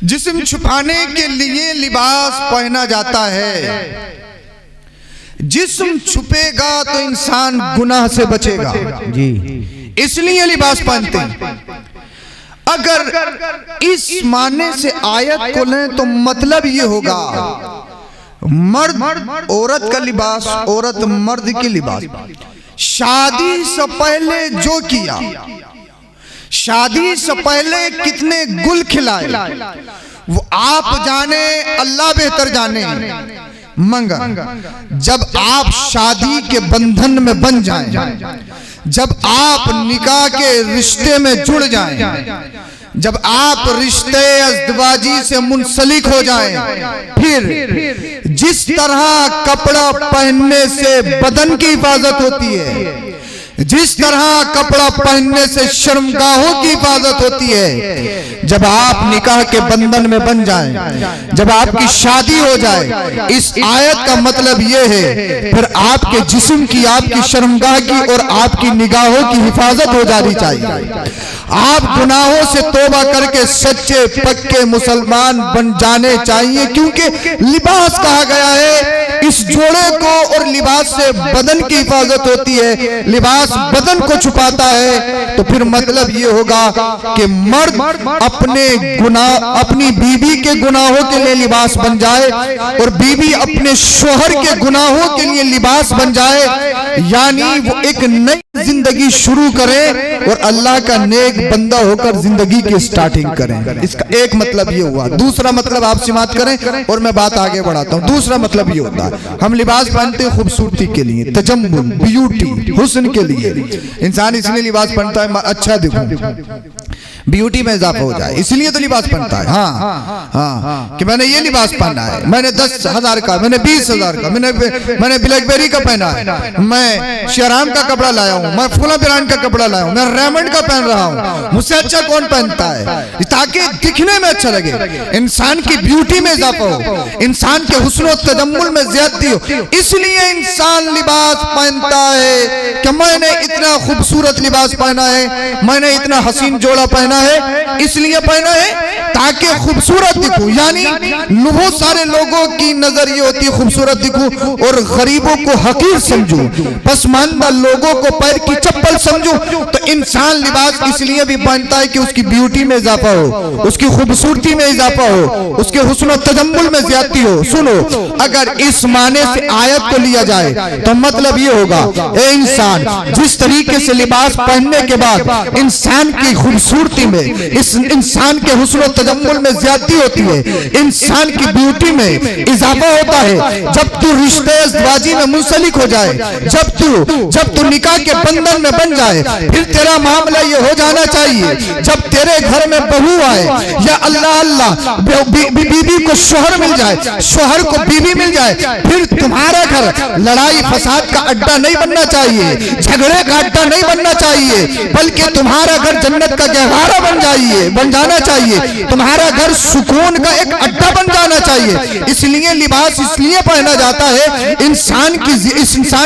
जिस्म छुपाने के लिए लिबास पहना जाता है। जिस्म छुपेगा तो इंसान गुनाह से बचेगा जी, इसलिए लिबास पहनते हैं। अगर इस माने से आयत को लें तो मतलब ये होगा मर्द औरत का लिबास, औरत मर्द की लिबास। शादी से पहले जो किया, शादी से पहले कितने गुल खिलाए वो आप जाने, अल्लाह बेहतर जाने। मगर जब आप शादी के बंधन में बन जाएं, जब आप निकाह के रिश्ते में जुड़ जाएं, जब आप रिश्ते अज़दवाजी से मुंसलिक हो जाएं, फिर जिस तरह कपड़ा पहनने से बदन की हिफाजत होती है, जिस तरह कपड़ा पहनने से शर्मगाहों की हिफाजत होती है, जब आप निकाह के बंधन में बन जाएं, जब आपकी शादी हो जाए, इस आयत का मतलब यह है फिर आपके जिस्म की, आपकी शर्मगाह की और आपकी निगाहों की हिफाजत हो जानी चाहिए। आप गुनाहों से तौबा करके सच्चे पक्के मुसलमान बन जाने चाहिए, क्योंकि लिबास कहा गया है इस जोड़े को, और लिबास से बदन की हिफाजत होती है, लिबास बदन को छुपाता है। तो फिर मतलब ये होगा कि मर्द अपने गुनाह, अपनी बीवी के गुनाहों के लिए लिबास बन जाए और बीवी अपने शोहर के गुनाहों के लिए लिबास बन जाए, यानी वो एक नई जिंदगी शुरू करें और अल्लाह का नेक बंदा होकर जिंदगी की स्टार्टिंग करें। इसका एक मतलब ये हुआ। दूसरा मतलब आप समाप्त करें और मैं बात आगे बढ़ाता हूँ। दूसरा मतलब ये होता है हम लिबास पहनते हैं खूबसूरती के लिए, तजम्मुल, ब्यूटी, हुस्न के लिए। इंसान इसलिए लिबास पहनता है अच्छा दिखूं, ब्यूटी में इजाफा हो जाए, इसलिए तो लिबास पहनता है। हाँ, कि मैंने ये लिबास पहना है, मैंने 10,000 का, मैंने 20,000 का, मैंने ब्लैकबेरी का पहना है, मैं शेराम का कपड़ा लाया हूँ, मैं फुला ब्रांड का कपड़ा लाया हूँ, मैं रेमंड का पहन रहा हूँ। मुझसे अच्छा कौन पहनता है? ताकि दिखने में अच्छा लगे, इंसान की ब्यूटी में इजाफा हो, इंसान के हुस्न और तजम्मुल में ज्यादती हो, इसलिए इंसान लिबास पहनता है कि मैंने इतना खूबसूरत लिबास पहना है, मैंने इतना हसीन जोड़ा पहना है, इसलिए पहना है ताकि खूबसूरत दिखूं। यानी बहुत सारे लोगों की नजर ये होती है खूबसूरत दिखूं और गरीबों को हकीर समझूं, पसमानदा लोगों को पैर की चप्पल समझूं। तो इंसान लिबास इसलिए भी पहनता है कि उसकी ब्यूटी में इजाफा हो, उसकी खूबसूरती में इजाफा हो, उसके हुस्न और तजम्मुल में ज्यादती हो। सुनो, अगर इस माने से आयत को लिया जाए तो मतलब ये होगा ए इंसान, जिस तरीके से लिबास पहनने के बाद इंसान की खूबसूरती में, इस इंसान के हुस्न और तजम्मुल में ज्यादती होती है, इंसान की ब्यूटी में इजाफा होता है। जब तू रिश्ते अज़दवाजी में मुंसलिक हो जाए, जब तू निकाह के बंधन में बन जाए, फिर तेरा मामला ये हो जाना चाहिए जब तेरे घर में बहू आए या अल्लाह अल्लाह बीबी को शोहर मिल जाए, शोहर को बीबी मिल जाए, फिर तुम्हारा घर लड़ाई फसाद का अड्डा नहीं बनना चाहिए, झगड़े का अड्डा नहीं बनना चाहिए, बल्कि तुम्हारा घर जन्नत का गहवारा बन जाना चाहिए, तुम्हारा घर सुकून का एक अड्डा बन जाना चाहिए। इसलिए लिबास इसलिए पहना जाता है इंसान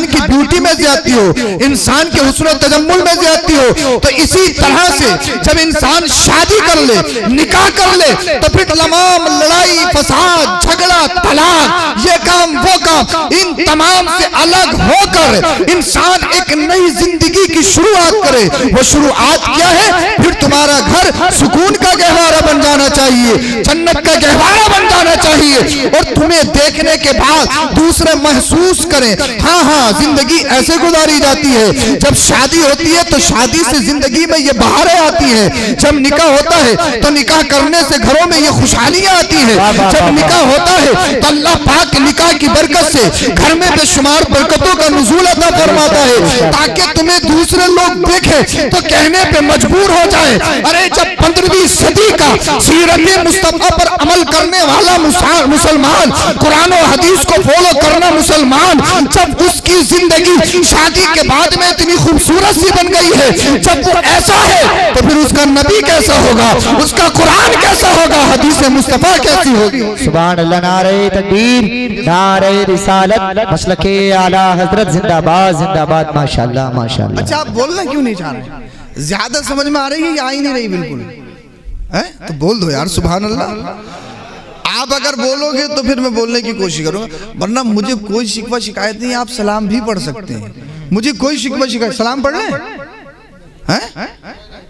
की ब्यूटी में ज्यादती हो, इंसान के हुस्न और तजम्मुल में ज्यादती हो। तो इसी तरह से जब इंसान शादी कर ले, निकाह कर ले, तो फिर तमाम लड़ाई फसाद, झगड़ा, तलाक, ये काम वो काम, इन तमाम से अलग होकर इंसान एक नई जिंदगी की शुरुआत करे। वो शुरुआत क्या है? फिर तुम्हारा घर सुकून का गहवारा बन जाना चाहिए, जन्नत का गहवारा बन जाना चाहिए, और तुम्हें देखने के बाद दूसरे महसूस करें हाँ जिंदगी ऐसे गुजारी जाती है। जब शादी होती है तो शादी से जिंदगी में ये बहारें आती है, जब निकाह होता है तो निकाह करने से घरों में ये खुशहालियां आती है, जब निकाह होता है तो अल्लाह पाक निकाह की बरकत से घर में बेशुमार बरकतों का नुज़ूल अता फरमाता है, ताकि तुम्हें दूसरे लोग देखें तो कहने पे मजबूर हो जाए, अरे जब 15वीं सदी का सीरत मुस्तफा पर अमल करने वाला मुसलमान, कुरान और हदीस को फॉलो करना मुसलमान, जब उसकी जिंदगी शादी के बाद में इतनी खूबसूरत सी बन गई है, जब वो ऐसा है तो फिर उसका नबी कैसा होगा, उसका कुरान कैसा होगा, हदीस मुस्तफा कैसी होगी। सुभान अल्लाह, नारे तकबीर, नारे रिसालत, मसलके आला हजरत जिंदाबाद जिंदाबाद, माशाअल्लाह माशाअल्लाह। अच्छा, आप बोलना क्यों नहीं चाह रहे? ज्यादा समझ में आ रही है या आ ही नहीं रही? बिल्कुल है? तो बोल दो यार सुभान अल्लाह। आप अगर बोलोगे तो फिर मैं बोलने की कोशिश करूंगा, वरना मुझे कोई शिकवा शिकायत नहीं, आप सलाम भी पढ़ सकते हैं, मुझे कोई शिकवा शिकायत। सलाम पढ़ लें? हैं?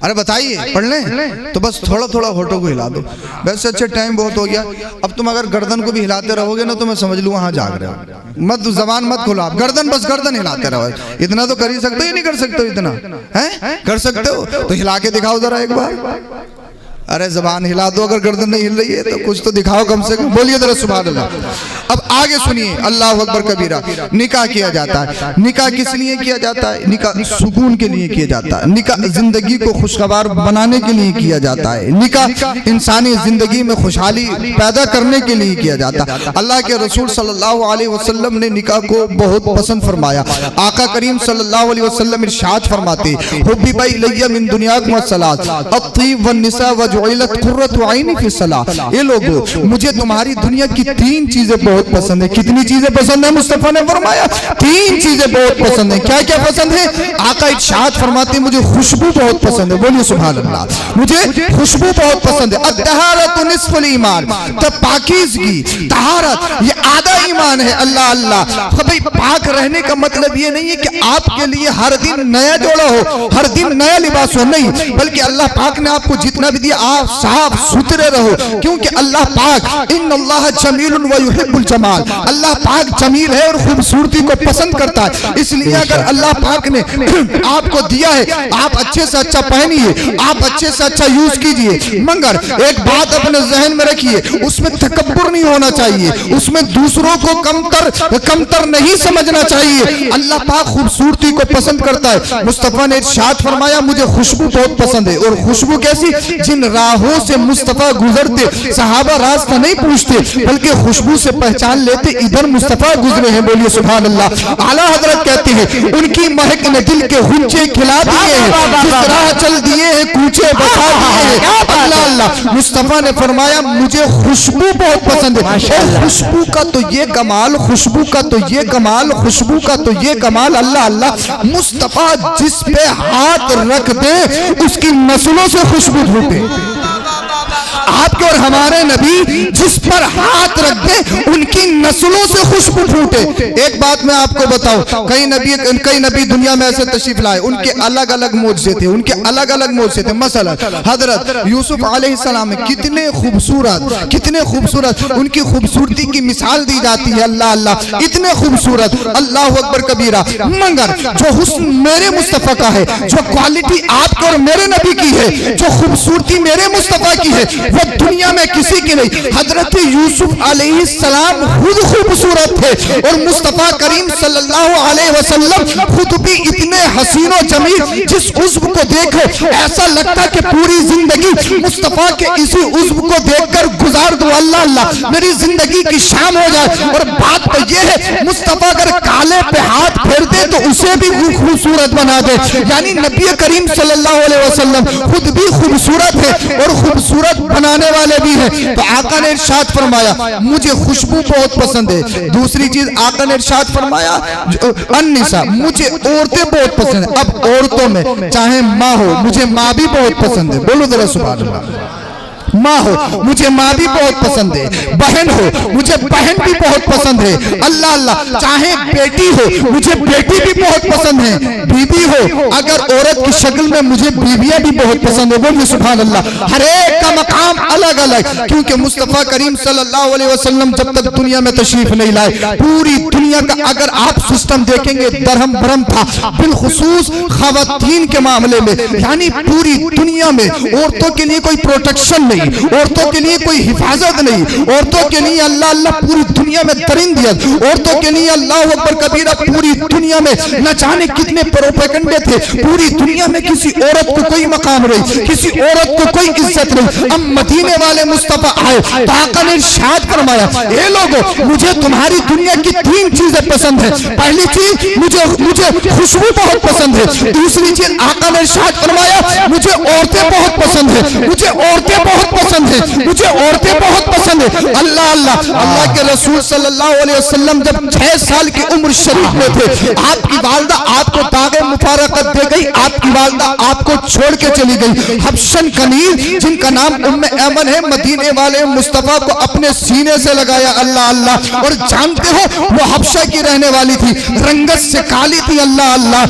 अरे बताइए पढ़ लें? तो बस थोड़ा थोड़ा होठों को हिला दो। वैसे अच्छे टाइम बहुत हो गया, अब तुम अगर गर्दन को भी हिलाते रहोगे ना तो मैं समझ लूँ वहाँ जाग रहे हो। मत जबान मत खोलो आप, गर्दन बस गर्दन हिलाते रहो। इतना तो कर ही सकते हो या नहीं कर सकते हो? इतना है कर सकते हो तो हिला के दिखाओ जरा एक बार। अरे जबान हिला दो, अगर गर्दन नहीं हिल रही है तो कुछ तो दिखाओ कम से कम। बोलिए जरा सुभान अल्लाह। अब आगे सुनिए, अल्लाह अकबर कबीरा। निकाह किया जाता है। निकाह किस लिए किया जाता है? निकाह सुकून के लिए किया जाता है। निकाह जिंदगी को खुशगवार बनाने के लिए किया जाता है। निकाह इंसानी जिंदगी में खुशहाली पैदा करने के लिए किया जाता है। अल्लाह के रसूल सल्लल्लाहु अलैहि वसल्लम ने निकाह को बहुत पसंद फरमाया। आका करीम सल्लल्लाहु अलैहि वसल्लम इरशाद फरमाते, हुब्बिबा इलैया मिन दुनियाकुम अस्सलात अत्तीब वन निसा व जुइलत कुर्रतु ऐनी फी सलाह। ये लोगों, मुझे तुम्हारी दुनिया की 3 चीजें बहुत पसंद है। कितनी चीजें पसंद है? मुस्तफा ने फरमाया 3 चीजें बहुत पसंद है। क्या क्या पसंद है? आका इरशाद फरमाते, मुझे खुशबू बहुत पसंद है। बोलिए सुभान अल्लाह। मुझे खुशबू बहुत पसंद है। अत्तहारतु निस्फुल ईमान, तो पाकीज़गी तहारत ये आधा ईमान है। अल्लाह अल्लाह। भाई पाक रहने का मतलब ये नहीं है कि आपके लिए हर दिन नया जोड़ा हो, हर दिन नया लिबास हो, नहीं, बल्कि अल्लाह पाक ने आपको जितना भी दिया आप साफ सुथरे रहो, क्योंकि अल्लाह पाक इन्नल्लाह जमीलुन व युहिब्बुल जमाल, अल्लाह पाक जमील है और खूबसूरती को पसंद करता है। इसलिए अगर अल्लाह पाक ने आपको दिया है, आप अच्छे से अच्छा पहनिए, आप अच्छे से अच्छा यूज कीजिए, मगर एक बात अपने जहन में रखिए, उसमें तकब्बुर नहीं होना चाहिए, उसमें दूसरों को कमतर नहीं समझना चाहिए। अल्लाह पाक खूबसूरती को पसंद करता है। मुस्तफा ने इरशाद फरमाया, मुझे खुशबू बहुत पसंद है। और खुशबू कैसी? जिन राहों से मुस्तफा गुजरते सहाबा रास्ता नहीं पूछते, बल्कि खुशबू से पहचान लेते इधर मुस्तफा गुजरे हैं। बोलिए सुभान अल्लाह। आला हजरत कहते हैं, उनकी महक ने दिल के हुज्जे खिला दिए हैं, जिस राह चल दिए हैं कूचे बता दिए हैं। अल्लाह अल्लाह। मुस्तफा ने फरमाया, मुझे खुशबू बहुत पसंद है। खुशबू का तो ये कमाल, खुशबू का तो ये कमाल, खुशबू का तो ये कमाल। अल्लाह अल्लाह। मुस्तफा जिस पे हाथ रख दे उसकी नस्लों से खुशबू ढूंढे। आपके और हमारे नबी जिस पर हाथ रख दे उनकी नस्लों से खुशबू फूटे। एक बात मैं आपको बताऊं, कई नबी दुनिया में ऐसे तशरीफ लाए, उनके अलग अलग मोज़े थे, उनके अलग अलग मोज़े थे। मसलन हजरत यूसुफ अलैहिस्सलाम कितने खूबसूरत उनकी खूबसूरती की मिसाल दी जाती है। अल्लाह अल्लाह, इतने खूबसूरत, अल्लाह अकबर कबीरा। मगर जो हुस्न मेरे मुस्तफा का है, जो क्वालिटी आपके और मेरे नबी की है, जो खूबसूरती मेरे मुस्तफा की है, वो दुनिया में किसी की नहीं। हजरत यूसुफ अलैहिस्सलाम खुद खूबसूरत थे और मुस्तफा करीम सल्लल्लाहु अलैहि वसल्लम खुद भी इतने हसीन और जमील, जिस उज़्व को देखो ऐसा लगता कि पूरी जिंदगी मुस्तफा के इसी उज़्व को देखकर गुजार दो। अल्लाह अल्लाह, मेरी जिंदगी की शाम हो जाए। और बात तो ये है, मुस्तफा अगर काले पे हाथ फेर दे तो उसे भी खूबसूरत बना दे। यानी नबी करीम सल्लल्लाहु अलैहि वसल्लम खुद भी खूबसूरत है और खूबसूरत बनाने वाले भी हैं। तो आका ने इरशाद फरमाया, मुझे खुशबू बहुत पसंद है। दूसरी चीज आका ने इरशाद फरमाया, अन्निसा, मुझे औरतें बहुत पसंद है। अब औरतों में चाहे माँ हो, मुझे माँ भी बहुत पसंद है। बोलो जरा सुभान अल्लाह। माँ हो, मुझे माँ भी बहुत पसंद है। बहन हो, मुझे बहन भी बहुत पसंद है। अल्लाह अल्लाह। चाहे बेटी हो, मुझे बेटी भी बहुत पसंद है। बीबी हो, अगर औरत की शक्ल में, मुझे बीबियां भी बहुत पसंद है। बोलिए सुभान अल्लाह। हर एक का मकाम अलग अलग, क्योंकि मुस्तफा करीम सल्लल्लाहु अलैहि वसल्लम जब तक दुनिया में तशरीफ नहीं लाए, पूरी दुनिया का अगर आप सिस्टम देखेंगे दरहम भरम था, बिलखुसूस खवातीन के मामले में। यानी पूरी दुनिया में औरतों के लिए कोई प्रोटेक्शन नहीं, औरतों के लिए कोई हिफाजत नहीं, औरतों के लिए अल्लाह अल्लाह पूरी दुनिया में दरिंदियत, औरतों के लिए अल्लाह अकबर कबीरा पूरी दुनिया में न जाने कितने प्रोपेगेंडे थे। पूरी दुनिया में किसी औरत को कोई मकाम नहीं, किसी औरत को कोई इज्जत नहीं। अब मदीने वाले मुस्तफा आए तो आका ने इरशाद फरमाया, ए लोगों, मुझे तुम्हारी दुनिया की 3 चीजें पसंद है। पहली चीज, मुझे खुशबू बहुत पसंद है। दूसरी चीज आका ने इरशाद फरमाया, मुझे औरतें बहुत पसंद है। मुझे औरतें बहुत पसंद है। मुझे औरतें बहुत पसंद है। है। अल्लाह अल्लाह। अल्लाह के रसूल सल्लल्लाहु अलैहि वसल्लम जब 6 साल की उम्र शरीफ में थे, आपकी वालिदा आपको दागे मुबारकत दे गई, आपकी वालिदा आपको छोड़ के चली गई। हबशन कनीज जिनका नाम उम्मे ऐमन है, मदीने वाले मुस्तफा को अपने सीने से लगाया। अल्लाह अल्लाह। और जानते हो वो हबशा की रहने वाली थी, रंगत से काली थी। अल्लाह अल्लाह।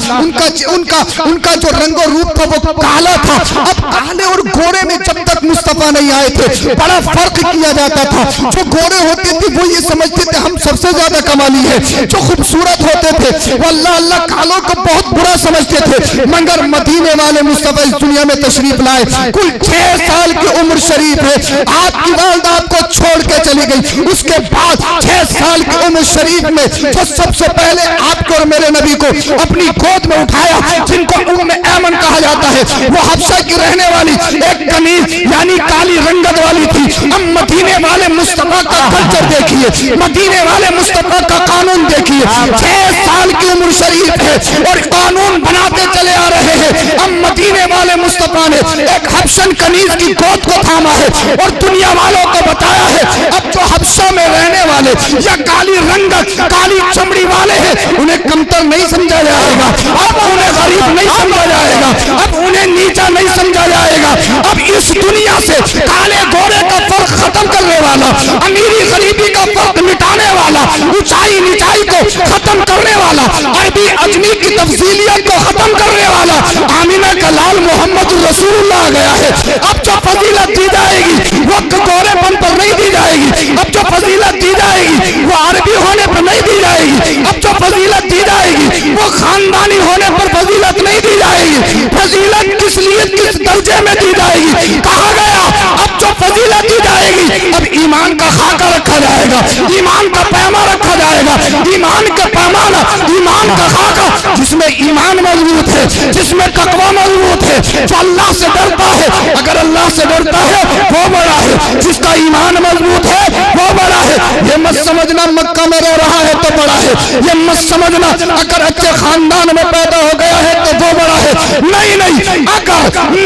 उनका जो रंगो रूप था वो काला था। अब काले और गोरे में जब तक मुस्तफा नहीं आए थे बड़ा फर्क किया जाता था। जो गोरे होते थे वो ये समझते थे हम सबसे ज्यादा कमाली है, जो खूबसूरत होते थे वो अल्लाह अल्लाह कालों को बहुत बुरा समझते थे। मगर मदीने वाले मुस्तफा इस दुनिया में तशरीफ लाए, कुल 6 साल की उम्र शरीफ है, आपकी वालिदा आपको छोड़ के चली गई। उसके बाद 6 साल की उम्र शरीफ में जो सबसे पहले आपको और मेरे नबी को अपनी गोद में उठाया, जिनको उम्मे ऐमन कहा जाता है, वो हबशा की रहने वाली एक कनीज यानी काली रंगत वाली थी। अब मदीने वाले मुस्तफा का कल्चर देखिए, मदीने वाले मुस्तफा का कानून देखिए। 6 साल की उम्र शरीफ है और कानून बनाते चले आ रहे हैं। अब मदीने वाले मुस्तफा ने एक हबशन कनीज की गोद को थामा है और दुनिया वालों को बताया है अब जो हबशा में रहने वाले या काली रंगत काली चमड़ी वाले हैं उन्हें कमतर नहीं समझा जाएगा, अब उन्हें गरीब नहीं समझा जाएगा, अब उन्हें नीचा नहीं समझा जाएगा। अब इस दुनिया से काले गोरे का फर्क खत्म करने वाला, अमीरी गरीबी का फर्क मिटाने वाला, ऊंचाई नीचाई को खत्म करने वाला, अरबी अजमी की तफसीलियत को खत्म करने वाला आमिना का लाल मोहम्मद रसूलुल्लाह आ गया है। अब जो फजीलत दी जाएगी वो गोरेपन पर नहीं दी जाएगी, अब जो फजीलत दी जाएगी वो अरबी होने पर नहीं दी जाएगी, अब जो फजीलत दी जाएगी वो खानदानी होने पर फजीलत नहीं दी जाएगी। फजीलत किस लिए किस दर्जे में दी जाएगी कहा गया, अब जो फजीलत दी जाएगी अब ईमान का खाका रखा जाएगा, ईमान का पैमा रखा जाएगा, ईमान का पैमाना, ईमान का खाका जिसमें ईमान मजबूत है, जिसमें तकवा मजबूत है, जो अल्लाह से डरता है, अगर अल्लाह से डरता है वो बड़ा है, जिसका ईमान मजबूत है वो बड़ा है। ये मत समझना मक्का में रह रहा है तो बड़ा है, ये मत समझना अगर अच्छे खानदान में पैदा हो गया है तो वो बड़ा है। नहीं नहीं, अगर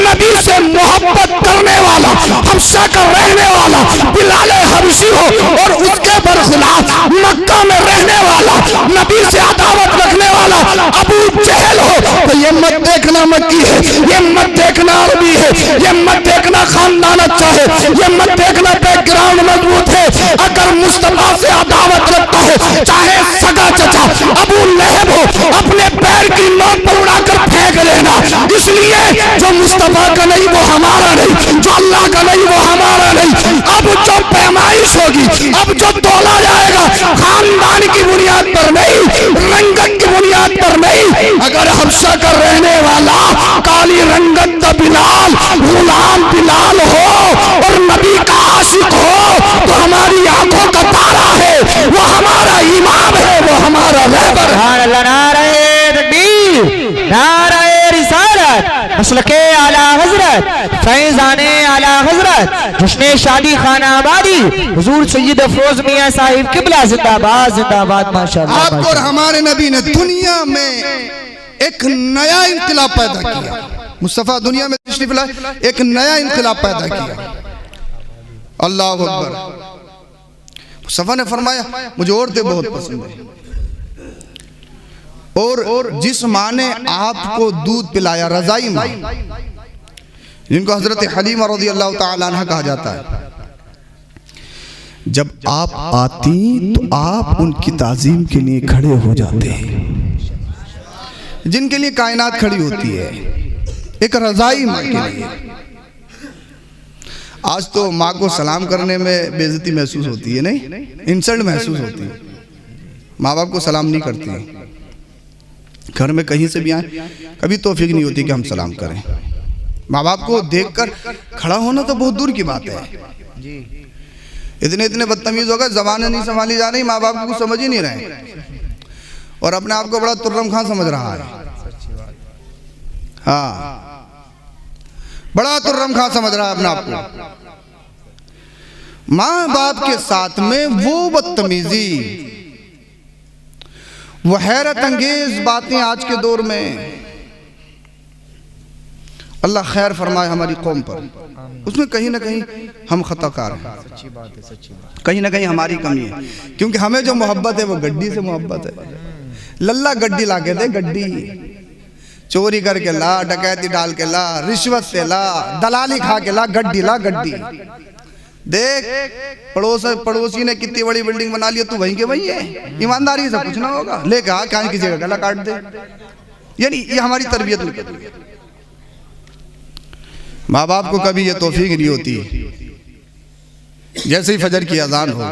नबी से मोहब्बत करने वाला, हबशा का रहने वाला बिलाल हबशी हो और उसके बरखिलाफ मक्का में रहने वाला, नबी से अदावत रखने वाला अबू जहल हो तो ये मत देखना मक्की है, ये मत देखना अरबी है, ये मत देखना खानदान अच्छा है, ये मत देखना बैकग्राउंड मजबूत है। अगर मुस्तफा से अदावत रखता है चाहे सगा चचा अबू लहब हो, अपने पैर की नोक पर उड़ाकर फेंक लेना। इसलिए जो मुस्तफा का नहीं वो हमारा नहीं, जो अल्लाह का नहीं वो हमारा नहीं। अब जो पैमाइश होगी, अब जो तोला जाएगा खानदान की बुनियाद पर नहीं, रंगत की बुनियाद पर नहीं। अगर हबशा का रहने वाला काली रंगत का बिलाल, गुलाम बिलाल हो और नबी का आशिक हो तो हमारी आंखों का तारा है, वो हमारा इमाम है, वो हमारा रहबर है। नारे तकबीर, नारे रिसालत, मसलके आला हजरत, फैज़ाने आला हजरत, जश्न शादी खाना आबादी, हुजूर सैयद अफरोज मियां साहिब किबला जिंदाबाद जिंदाबाद माशाअल्लाह। आपको और हमारे नबी ने दुनिया में एक नया इनकलाब पैदा किया। मुस्तफा दुनिया में तशरीफ लाए, एक नया इनकलाब पैदा किया। अल्लाह अकबर। मुस्तफा ने फरमाया मुझे औरतें बहुत पसंद है, और जिस माँ ने आपको दूध पिलाया, रजाई माँ, जिनको हजरत हलीमा रज़ियल्लाहु ताला अन्हा कहा जाता है, जब आप आती तो आप उनकी ताजीम के लिए खड़े हो जाते हैं, जिनके लिए कायनात खड़ी होती है, एक रजाई माँ के लिए। आज तो माँ को सलाम करने में बेइज्जती महसूस होती है, नहीं, इंसल्ट महसूस होती है। माँ बाप को सलाम नहीं करती है, घर में कहीं से भी आए कभी तौफीक नहीं होती कि हम सलाम करें। माँ बाप को देखकर खड़ा होना तो बहुत दूर की बात है। इतने इतने बदतमीज हो गए, जबानें नहीं संभाली जा रही, माँ बाप को कुछ समझ ही नहीं रहे और अपने आप को बड़ा तुर्रम खान समझ रहा है। हाँ, बड़ा तुर्रम खान समझ रहा है अपने आप को। माँ बाप के साथ में वो बदतमीजी, वो हैरत अंगेज बातें आज के दौर में अल्लाह खैर फरमाए हमारी कौम पर। उसमें कहीं ना कहीं हम खताकार हैं, कहीं ना कहीं हमारी कमी है, क्योंकि हमें जो मोहब्बत है वो गड्डी से मोहब्बत है। लल्ला गड्डी ला के दे, गड्डी चोरी करके ला, डकैती डाल के ला, रिश्वत से ला, दलाली खा के ला, गड्डी ला गड्डी। देख पड़ोसी ने कितनी बड़ी बिल्डिंग बना ली, तू वहीं के वहीं है, ईमानदारी से कुछ ना होगा, लेके आ क्या किसी का गला काट दे। यानी ये हमारी तरबियत में कभी माँ बाप को कभी ये तौफीक नहीं होती, जैसे ही फजर की अजान हो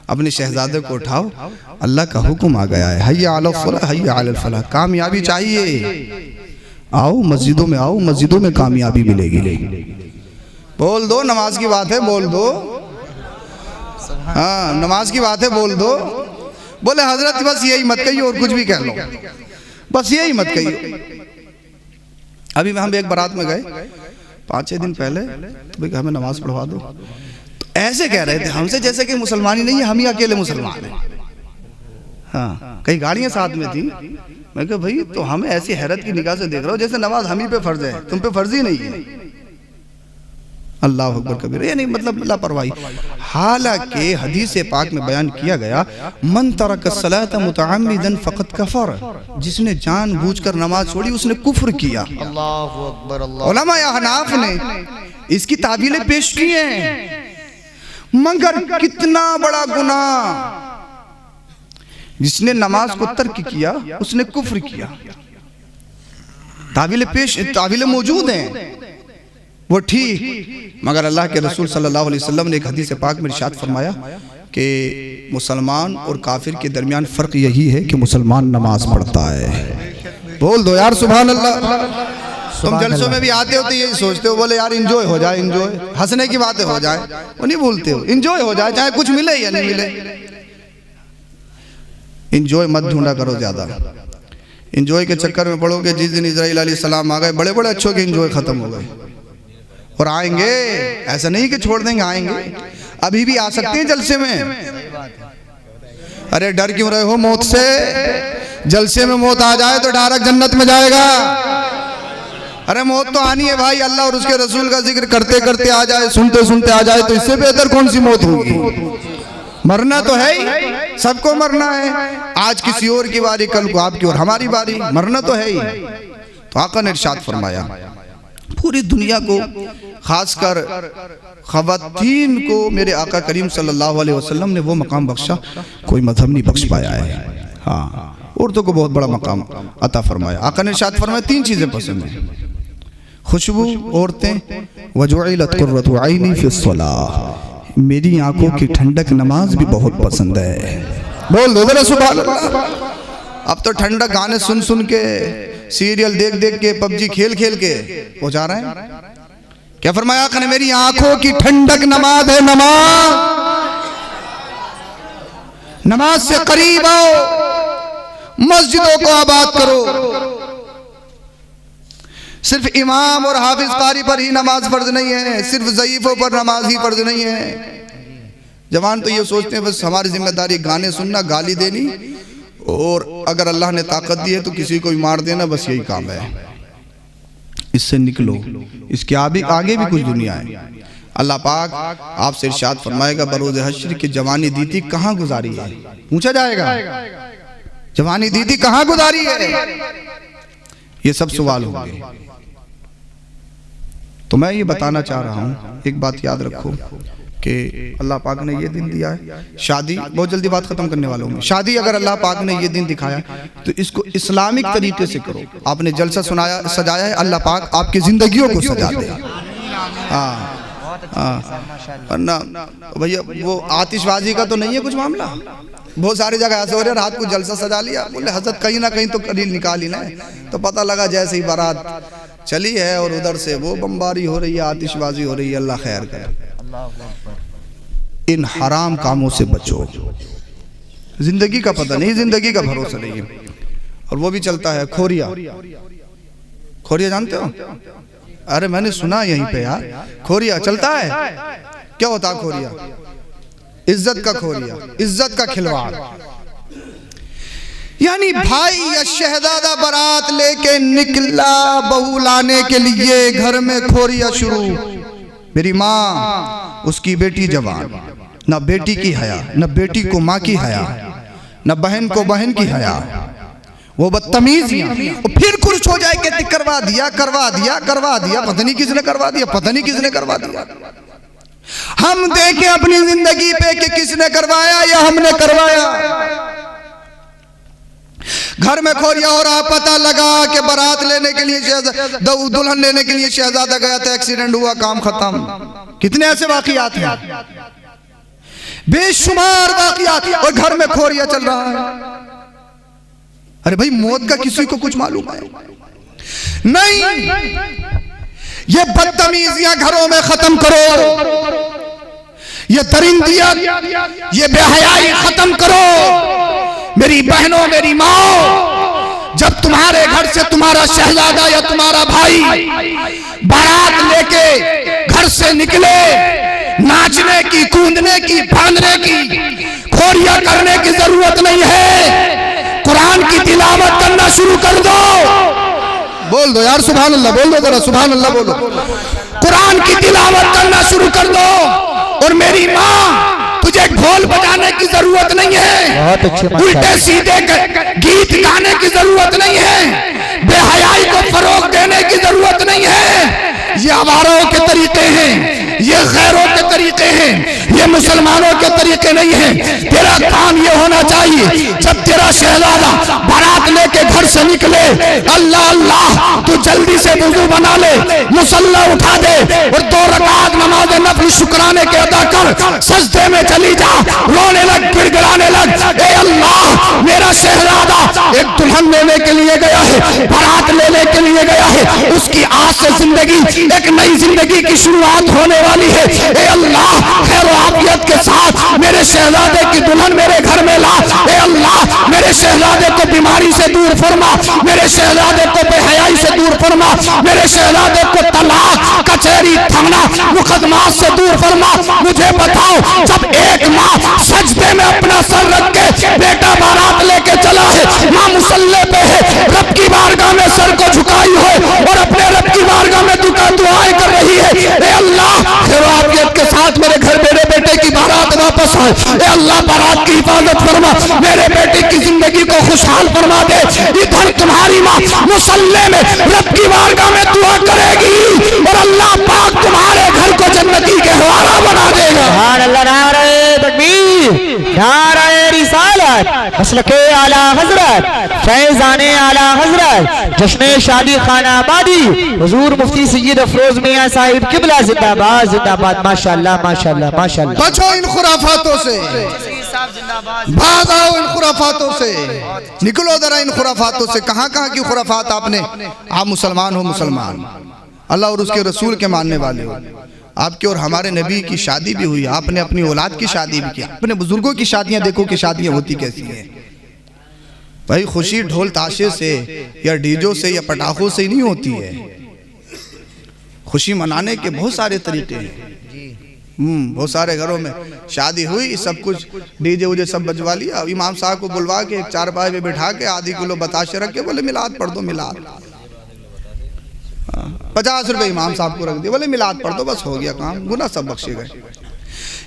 अपने शहजादे को उठाओ, अल्लाह का हुक्म आ गया है, हय्या अलल फलाह हय्या अलल फलाह, कामयाबी चाहिए, आओ मस्जिदों में आओ, मस्जिदों में कामयाबी मिलेगी। बोल दो नमाज की बात है, बोल दो, हाँ नमाज की बात है, बोल दो। बोले हजरत बस यही मत कहिए और कुछ भी कह लो, बस यही मत कहिए। अभी हम एक बारात में गए 5-6 दिन पहले, भाई हमें नमाज पढ़वा दो, तो ऐसे कह रहे थे हमसे जैसे कि मुसलमान ही नहीं है, हम ही अकेले मुसलमान हैं। हाँ कई गाड़ियां साथ में थी, मैं कहा भाई तो हमें ऐसी हैरत की निगाह से देख रहा हो जैसे नमाज हम ही पे फर्ज है, तुम पे फर्ज ही नहीं है। अल्लाह अकबर कबीर, ये नहीं मतलब लापरवाही। हालांकि हदीस पाक में बयान किया गया, मन तरक सलात मुतअम्मिदन फक़द कफर, जिसने जानबूझकर नमाज छोड़ी उसने कुफ्र किया। अल्लाहु अकबर, अल्लाह। उलमा अहनाफ ने इसकी तावीलें पेश की हैं, मगर कितना बड़ा गुनाह, जिसने नमाज को तर्क किया उसने कुफ्र किया। तावीलें मौजूद हैं वो ठीक, मगर अल्लाह के रसूल सल्लल्लाहु अलैहि वसल्लम ने एक हदीस पाक में इरशाद फरमाया कि मुसलमान और काफिर के दरमियान फ़र्क यही है कि मुसलमान नमाज पढ़ता है। बोल दो यार सुभान अल्लाह। तुम जलसों में भी आते हो तो यही सोचते हो, बोले यार इंजॉय हो जाए, इंजॉय हंसने की बातें हो जाए, वो नहीं भूलते हो इंजॉय हो जाए, चाहे कुछ मिले या नहीं मिले। इंजॉय मत ढूंढा करो ज्यादा, इंजॉय के चक्कर में पड़ोगे, जिस दिन इजराइल अलैहिस्सलाम आ गए बड़े बड़े अच्छों के इंजॉय खत्म हो गए, और आएंगे, ऐसा नहीं कि छोड़ देंगे, आएंगे, अभी भी आ सकते हैं जलसे में। अरे डर क्यों रहे हो मौत से? जलसे में मौत आ जाए तो डायरेक्ट जन्नत में जाएगा। अरे मौत तो आनी है भाई, अल्लाह और उसके रसूल का जिक्र करते करते आ जाए, सुनते सुनते आ जाए, तो इससे बेहतर कौन सी मौत होगी? मरना तो है ही, सबको मरना है, आज किसी और की बारी, कल को आपकी और हमारी बारी, मरना तो है ही। तो आका ने इरशाद फरमाया, पूरी दुनिया को खासकर खवातीन को मेरे आका करीम सल्लल्लाहु अलैहि वसल्लम ने वो मकाम बख्शा, कोई मजहब नहीं बख्श पाया है। हाँ औरतों को बहुत बड़ा मकाम अता फरमाया। आका ने इरशाद फरमाया 3 चीजें पसंद हैं, खुशबू, औरतें, वजुइलत कुर्रतु ऐनी फिस्सलाह, मेरी आंखों की ठंडक नमाज भी बहुत पसंद है। बोल दो जरा सुभान अल्लाह। अब तो ठंडक गाने सुन सुन के, सीरियल देख देख के, पबजी खेल खेल के हो जा रहे हैं। क्या फरमाया आका ने, मेरी आंखों की ठंडक नमाज है, नमाज, नमाज से करीब आओ, मस्जिदों को आबाद करो। सिर्फ इमाम और हाफिज कारी पर ही नमाज फर्ज नहीं है, सिर्फ ज़ईफों पर नमाज ही फर्ज नहीं है। जवान तो ये सोचते हैं बस हमारी जिम्मेदारी गाने सुनना, गाली देनी, और अगर अल्लाह ने ताकत दी है तो किसी को भी मार देना, बस यही काम है। इससे निकलो, इसके आगे भी कुछ दुनिया है। अल्लाह पाक आपसे इरशाद फरमाएगा, बरोज़ हश्र की जवानी दी थी कहाँ गुजारी है? पूछा जाएगा, जवानी दी थी कहाँ गुजारी है? ये सब सवाल होंगे। तो मैं ये बताना चाह रहा हूँ, एक बात याद रखो कि अल्लाह पाक ने ये दिन दिया है, शादी, बहुत जल्दी बात खत्म करने वाला हूँ। शादी अगर अल्लाह पाक ने ये दिन दिखाया तो इसको इस्लामिक तरीके से करो। आपने जलसा सुनाया, सजाया है, अल्लाह पाक आपकी जिंदगियों को सजा दे। वरना भैया वो आतिशबाजी का तो नहीं है कुछ मामला, बहुत सारी जगह ऐसे हो रहे, रात को जलसा सजा लिया, बोले हजरत कहीं ना कहीं तो करील निकाल ही ना, तो पता लगा जैसे ही बारात चली है और उधर से वो बमबारी हो रही है, आतिशबाजी हो रही है। अल्लाह खैर करे। इन हराम कामों से बचो, जिंदगी का पता नहीं, जिंदगी का भरोसा नहीं है। और वो भी चलता है खोरिया, खोरिया जानते हो? अरे मैंने सुना यहीं पे यार, खोरिया चलता है। क्या होता है खोरिया? इज्जत का खोरिया, इज्जत का खिलवाड़। यानी भाई या शहजादा बारात लेके निकला बहू लाने के लिए, घर में खोरिया शुरू। मेरी माँ, उसकी बेटी जवान, न बेटी की हया, न बेटी को माँ की हया, न बहन को बहन की हया, वो बदतमीजियां। फिर कुछ हो जाए कहती करवा दिया करवा दिया करवा दिया, पता नहीं किसने करवा दिया, पता नहीं किसने करवा दिया। हम देखें अपनी जिंदगी पे कि किसने करवाया या हमने करवाया। घर में खोरिया हो रहा, पता लगा कि बारात लेने के लिए दुल्हन लेने के लिए शहजादा गया था, एक्सीडेंट हुआ, काम खत्म। कितने ऐसे वाकयात हैं, बेशुमार वाकयात, और घर में खोरिया चल रहा है। अरे भाई, मौत का किसी को कुछ मालूम है? नहीं। ये बदतमीजियां घरों में खत्म करो, ये दरिंदियां, ये बेहयाई खत्म करो। मेरी बहनों, मेरी माँ, जब तुम्हारे घर से तुम्हारा शहजादा या तुम्हारा भाई बारात लेके घर से निकले, नाचने की, कूदने की, फांदने की, खोरिया करने की जरूरत नहीं है। कुरान की तिलावत करना शुरू कर दो। बोल दो यार सुभान अल्लाह, बोल दो जरा सुभान अल्लाह बोलो। कुरान की तिलावत करना शुरू कर दो। और मेरी माँ, तुझे ढोल बजाने की जरूरत नहीं है, उल्टे सीधे गीत गाने की जरूरत नहीं है, बेहयाई को फरोग देने की जरूरत नहीं है। ये आवारों के तरीके हैं, ये गैरों के तरीके हैं, ये मुसलमानों के तरीके नहीं हैं। तेरा काम ये होना चाहिए, जब तेरा शहजादा बारात लेके घर से निकले, अल्लाह अल्लाह, तू जल्दी से वुजू बना ले, मुसल्ला उठा दे और 2 रकात नमाज नफल शुक्राने के अदा कर, सजदे में चली जा, रोने लग, गिड़गिड़ाने लग। ए अल्लाह, मेरा शहजादा एक दुल्हन लेने के लिए गया है, बारात लेने के लिए गया है, उसकी आज से जिंदगी, एक नई जिंदगी की शुरुआत होने वाली है। ए अल्लाह, खैर आफियत के साथ मेरे शहजादे की दुल्हन मेरे घर में ला। ए अल्लाह, मेरे शहजादे को बीमारी से दूर फरमा, मेरे शहजादे को बेहयाई से दूर फरमा, मेरे शहजादे को तलाक, कचहरी, थाना, मुकदमात से दूर फरमा। मुझे बताओ, जब एक माँ सजदे में अपना सर रख के बेटा बारात लेके चला है, माँ मुसल्ले पे है, रब की बारगाह में सर को झुकाई है और अपने रब की बारगाह में दुआएं कर रही है। ए अल्लाह, खैरातियत के साथ मेरे घर मेरे बेटे की बारात वापस आए। ए अल्लाह, बारात की हिफाजत फरमा, मेरे बेटे की जिंदगी को खुशहाल फरमा दे। इधर तुम्हारी माँ मुसल्ले में रब की बारगाह में दुआ करेगी और अल्लाह पाक तुम्हारे घर को जन्नती के हवाला बना देगा। सुभान अल्लाह, नारे तकबीर, नारे रिसालत, मसलके आला हजरत, फैज़ाने आला हजरत, जश्न शादी खाना आबादी, हुजूर मुफ्ती सैयद अफरोज मियां साहिब किबला, जिंदाबाद जिंदाबाद, माशाअल्लाह माशाअल्लाह माशाअल्लाह। बचो इन खुराफातों से, भाग आओ इन खुराफातों से, निकलो जरा इन खुराफातों से। कहाँ कहाँ की खुराफात आपने, आप मुसलमान हो, मुसलमान, अल्लाह और उसके रसूल के मानने वाले हो, आपके और हमारे नबी की शादी भी हुई, आपने अपनी औलाद की शादी भी की, अपने बुजुर्गों की शादियां देखो कि शादियां होती कैसी हैं। भाई, खुशी ढोल ताशे से या डीजो से या पटाखों से ही नहीं होती है। खुशी मनाने के बहुत सारे तरीके हैं। बहुत सारे घरों में शादी हुई, सब कुछ डीजे उजे सब बजवा लिया, इमाम साहब को बुलवा के एक चारपाई पे बिठा के आधी किलो बताशे रख के बोले मिलाद पढ़ दो, मिलाद 50 रुपए इमाम साहब को रख दिया, बोले मिलाद पढ़ दो, बस हो गया काम, गुनाह सब बख्शे गए।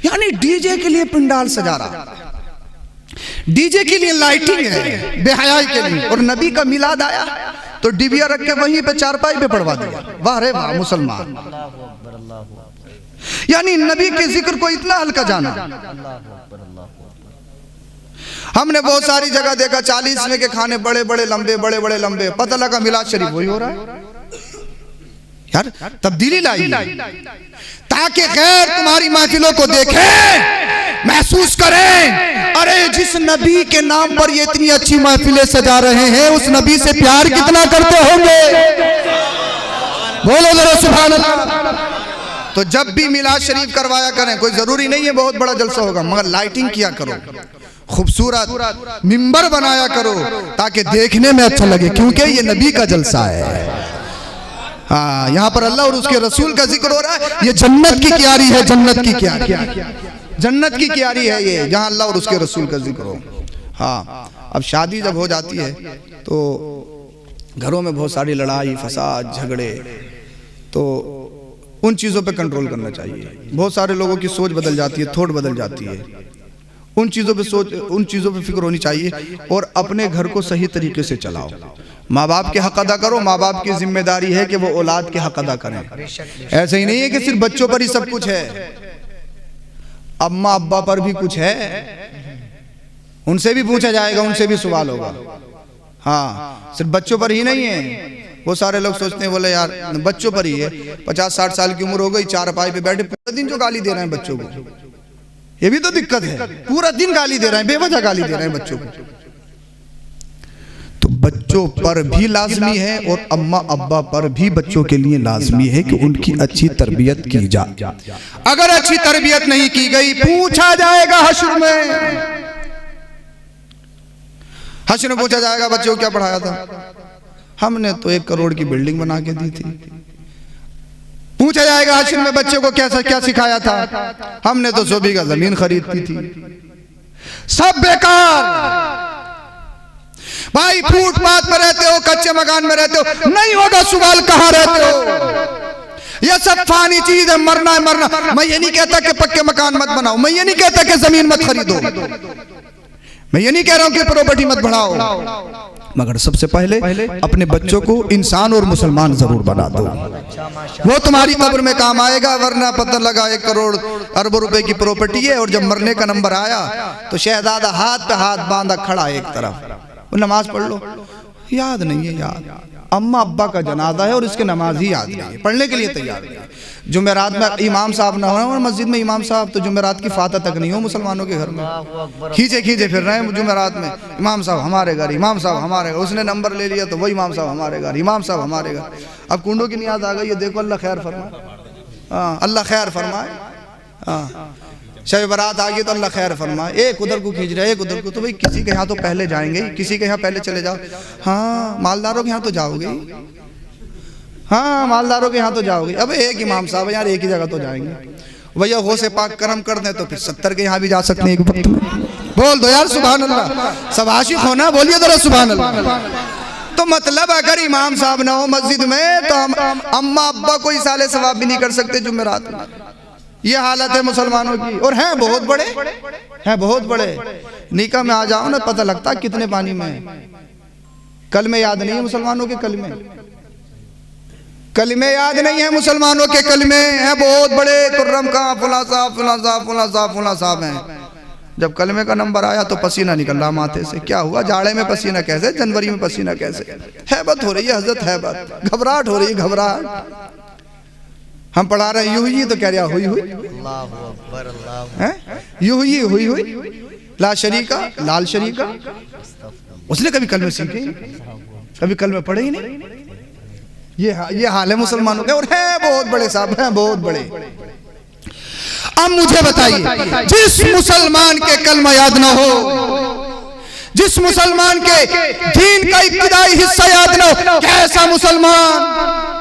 यानी डीजे के लिए पंडाल सजा रहा, डीजे के लिए लाइटिंग है, बेहयाई के लिए। और नबी का मिलाद आया तो डिबिया रख के वहीं पे चारपाई पे पढ़वा दिया। वाह रे वाह मुसलमान, यानी नबी के जिक्र को इतना हल्का जाना। हमने बहुत सारी जगह देखा 40वें के खाने बड़े बड़े लंबे, बड़े बड़े लंबे, पता लगा मिलाद शरीफ वही हो रहा है। यार तब्दीली लाई ताकि गैर तुम्हारी महफिलों को देखें, महसूस करें, अरे जिस नबी के नाम पर ये इतनी अच्छी महफिलें सजा रहे हैं, उस नबी से प्यार कितना करते होंगे। बोलो जरा सुभान अल्लाह। तो जब भी मिलाद शरीफ करवाया करें, कोई जरूरी नहीं है बहुत बड़ा जलसा होगा, मगर लाइटिंग किया करो, खूबसूरत मिंबर बनाया करो ताकि देखने में अच्छा लगे, क्योंकि ये नबी का जलसा है। हाँ, यहाँ पर अल्लाह और उसके रसूल का जिक्र हो रहा है। ये जन्नत की क्यारी है, जन्नत की क्यारी, जन्नत की क्यारी है ये, जहाँ अल्लाह और उसके रसूल का जिक्र हो। हाँ, अब शादी जब हो जाती है तो घरों में बहुत सारी लड़ाई फसाद झगड़े, तो उन चीज़ों पे कंट्रोल करना चाहिए। बहुत सारे लोगों की सोच बदल जाती है, थोट बदल जाती है। उन चीज़ों पे फिक्र होनी चाहिए और अपने घर को सही तरीके से चलाओ। माँ बाप के हक अदा करो, माँ बाप की जिम्मेदारी है कि वो औलाद के हक अदा करें। ऐसे ही नहीं है कि सिर्फ बच्चों पर ही सब कुछ है, अम्मा अब्बा पर भी कुछ है, उनसे भी पूछा जाएगा, उनसे भी सवाल होगा। हाँ, सिर्फ बच्चों पर ही नहीं है। वो सारे लोग सोचते हैं बोले यार बच्चों पर ही है, 50-60 साल की उम्र हो गई, चारपाई पे बैठे पूरा दिन जो गाली दे रहे हैं बच्चों को, ये भी तो दिक्कत है। पूरा दिन गाली दे रहे हैं, बेवजह गाली दे रहे हैं बच्चों को। तो बच्चों पर भी लाजमी है और अम्मा अब्बा पर भी बच्चों के लिए लाजमी है कि उनकी अच्छी तरबियत की जाए। अगर अच्छी तरबियत नहीं की गई पूछा जाएगा हश्र में, हश्र में पूछा जाएगा बच्चों को क्या पढ़ाया था? हमने तो 1 करोड़ की बिल्डिंग बना के दी थी। पूछा जाएगा हश्र में बच्चों को क्या सिखाया था? हमने तो 100 बीघा जमीन खरीदी थी। सब बेकार भाई, फुटपाथ पर रहते हो, कच्चे मकान में रहते हो, नहीं होगा सवाल कहां रहते हो। यह सब फानी चीज है, मरना है मरना। मैं ये नहीं कहता कि पक्के मकान मत बनाओ, मैं ये नहीं कहता कि जमीन मत खरीदो, मैं ये नहीं कह रहा हूं कि प्रॉपर्टी मत बढ़ाओ, मगर सबसे पहले अपने बच्चों को इंसान और मुसलमान जरूर बना दो। वो तुम्हारी कब्र में काम आएगा, वरना पता लगा 1 करोड़ अरबों रुपए की प्रॉपर्टी है और जब मरने का नंबर आया तो शहजादा हाथ पे हाथ बांधा खड़ा है एक तरफ, वो नमाज पढ़ लो, याद नहीं है, याद अम्मा अब्बा का जनाजा है और इसके नमाज ही याद नहीं है, पढ़ने के लिए तैयार नहीं है। जुमेरात में इमाम साहब ना हो, मस्जिद में इमाम साहब तो जुमेरात की फातह तक नहीं हो मुसलमानों के घर में, खींचे फिर रहे हैं जुमेरात में, इमाम साहब हमारे घर, इमाम साहब हमारे घर, उसने नंबर ले लिया तो वो इमाम साहब हमारे घर, इमाम साहब हमारे घर। अब कुंडों की नियाज आ गई है, देखो अल्लाह खैर फरमाए, हाँ अल्लाह खैर फरमाए। हाँ, शब बारात आ गई तो अल्लाह खैर फरमाए, एक उधर को खींच रहे एक उधर को, तो भाई किसी के यहाँ तो पहले जाएंगे, किसी के यहाँ पहले चले जाओ। हाँ, मालदारों के यहाँ तो जाओगे, हाँ मालदारों के यहाँ तो जाओगे। अब एक इमाम साहब यार एक ही जगह तो जाएंगे, भैया गौसे पाक करम कर दें तो फिर 70 के यहाँ भी जा सकते हैं एक वक्त में। बोल दो यार सुभान अल्लाह, सब आशिक होना, बोलिए जरा सुभान अल्लाह। तो मतलब अगर इमाम साहब ना हो मस्जिद में तो हम अम्मा अब्बा कोई साले सवाब भी नहीं कर सकते जुमेरात में। ये हालत है मुसलमानों की, और हैं बहुत बड़े, हैं बहुत बड़े। निकाह में आ जाओ ना पता लगता कितने पानी में। कलमे याद नहीं है मुसलमानों के, कलमे याद नहीं है मुसलमानों के, कलमे हैं बहुत बड़े, तुर्रम का फुला साहब फुला साहब फुला साहब फुला साहब हैं। जब कलमे का नंबर आया तो पसीना निकल रहा माथे से। क्या हुआ? जाड़े में पसीना कैसे, जनवरी में पसीना कैसे? हैबत हो रही है हजरत, हैबत, घबराहट हो रही है, घबराहट। हम पढ़ा रहे यूं ही तो कह रहा हुई हुई ला शरीका लाल शरीका। उसने कभी कलमे सीखे, कभी कलमे पढ़े ही नहीं। ये हाल है मुसलमानों का, और है बहुत बड़े साहब, हैं बहुत बड़े। अब मुझे बताइए, जिस मुसलमान के कलमा याद ना हो, जिस मुसलमान के दीन का इब्तिदाई हिस्सा याद ना हो, कैसा मुसलमान?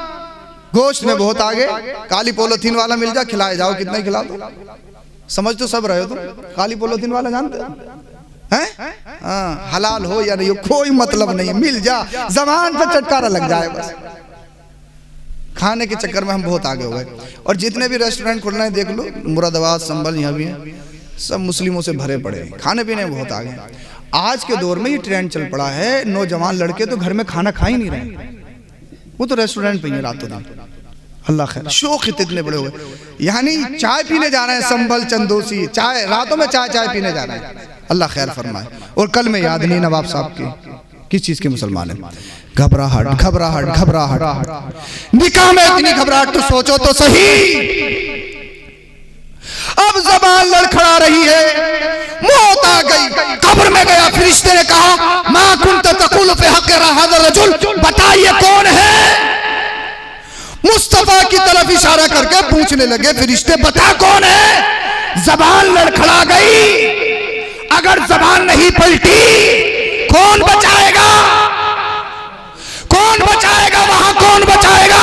गोश्त में बहुत आगे, काली पोलोथीन वाला मिल जा, खिलाए जाओ, कितना ही खिला दो। समझ तो सब रहे हो तुम, काली पोलोथीन वाला जानते हैं? हाँ, हलाल हो या नहीं हो कोई मतलब नहीं, मिल जा, जबान पर चटकारा लग जाए बस। खाने के चक्कर में हम बहुत आगे हो गए, और जितने भी रेस्टोरेंट खुल रहे हैं देख लो, मुरादाबाद संभल यहाँ भी हैं, सब मुस्लिमों से भरे पड़े हैं, खाने पीने में बहुत आगे। आज के दौर में ये ट्रेंड चल पड़ा है, नौजवान लड़के तो घर में खाना खा ही नहीं रहे, वो तो रेस्टोरेंट पे ही रातों दिन। अल्लाह खैर, शौक इतने बड़े हो गए, यानी चाय पीने जा रहे हैं, संभल चंदोसी चाय, रातों में चाय पीने जा रहे हैं। अल्लाह खैर फरमाए। और कल में याद नहीं नवाब साहब के किस चीज के मुसलमान है? घबराहट घबराहट घबराहट। निकाह में इतनी घबराहट तो सोचो तो सही। अब जबान लड़खड़ा रही है, मौत आ गई, कब्र में गया, फरिश्ते ने कहा मा कुंत तकुल फी हक़ हाज़ा रजुल, बताइए कौन है? मुस्तफा की तरफ इशारा करके पूछने लगे फरिश्ते, बता कौन है? जबान लड़खड़ा गई, अगर जबान नहीं पलटी कौन बचाएगा? कौन बचाएगा? वहां कौन बचाएगा?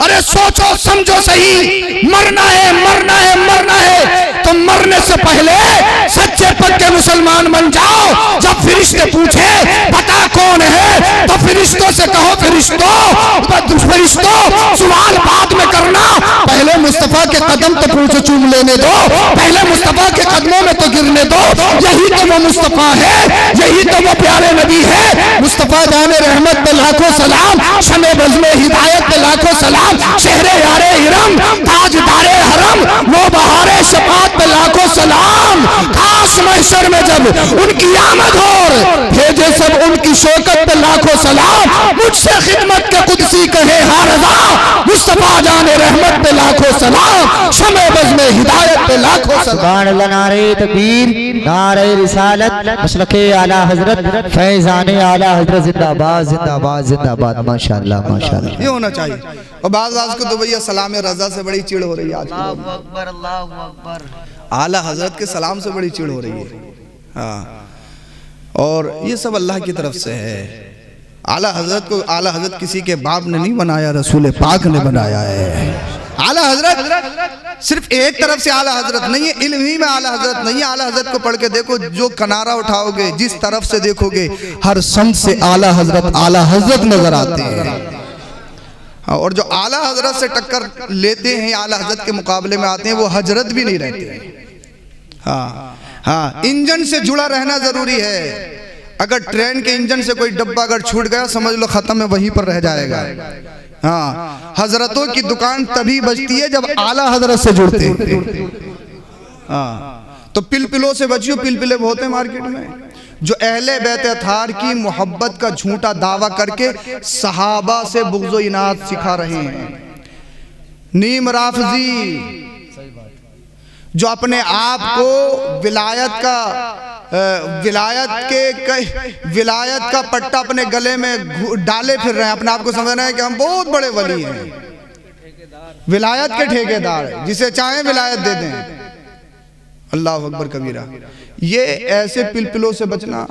अरे सोचो समझो सही, मरना है मरना है मरना है, तो मरने से पहले सच्चे पक्के मुसलमान बन जाओ। जब फिर फरिश्ते पूछे बता कौन है, तो फरिश्तों से कहो फरिश्तों सवाल बाद में करना, पहले मुस्तफा के कदम तो पूछो चूम लेने दो, पहले मुस्तफा के कदमों में तो गिरने दो। यही तो वो मुस्तफा है, यही तो वो प्यारे नबी है। मुस्तफा जाने रहमत पे लाखों सलाम, शमे बज़्मे हिदायत पे लाखों सलाम, शहरे यारे हिरम ताजदारे हरम, वो बहारे शफात पे लाखों सलाम। काश महशर में जब उनकी आमद हो, भेजे सब उनकी शौकत पे लाखों सलाम। मुझसे खिदमत के कुदसी कहे हाँ रज़ा, मुस्तफा जाने रहमत पे लाखों सलाम, शमे बज़्मे हिदायत पे लाखों सलाम। सुभान अल्लाह, नारे तकबीर, नारे रिसालत, मसलके आला हजरत, फैज़ाने आला हजरत, जिंदाबाद जिंदाबाद जिंदाबाद, माशाअल्लाह माशाअल्लाह। ये होना चाहिए। और बाज़ को तो भैया सलाम रज़ा से बड़ी चिड़ हो रही है आज, आला हजरत के सलाम से बड़ी चिड़ हो रही है। हाँ, और ये सब अल्लाह की तरफ से है। आला हजरत को आला हजरत किसी के बाप ने नहीं बनाया, रसूल पाक ने बनाया है। आला हजरत सिर्फ एक तरफ से आला हजरत नहीं है, इल्म ही में आला हजरत नहीं है। आला हजरत को पढ़ के देखो, जो किनारा उठाओगे, जिस तरफ से देखोगे, हर संत से आला हजरत नजर आते हैं। और जो आला हजरत से टक्कर लेते हैं, आला हजरत के मुकाबले में आते हैं, वो हजरत भी नहीं रहते। हाँ हाँ, इंजन से जुड़ा रहना जरूरी है। अगर ट्रेन के इंजन से कोई डब्बा अगर छूट गया, समझ लो खत्म है, वहीं पर रह जाएगा। हाँ, हजरतों की दुकान तभी बजती है जब आला हजरत से जुड़ते हैं। हाँ, तो पिलपिलों से बचियो, पिलपिले बहुत हैं मार्केट में, जो अहले बैत अथार की मोहब्बत का झूठा दावा करके सहाबा से बुग़्ज़ व इनात सिखा रहे हैं। नीम राफजी जो अपने आप को विलायत का पट्टा अपने गले में डाले फिर रहे हैं, अपने आप को समझ रहे हैं कि हम बहुत बड़े वली हैं, विलायत के ठेकेदार, जिसे चाहे विलायत दे दें। अल्लाह अकबर कबीरा। ये ऐसे पिलपिलों से बचना।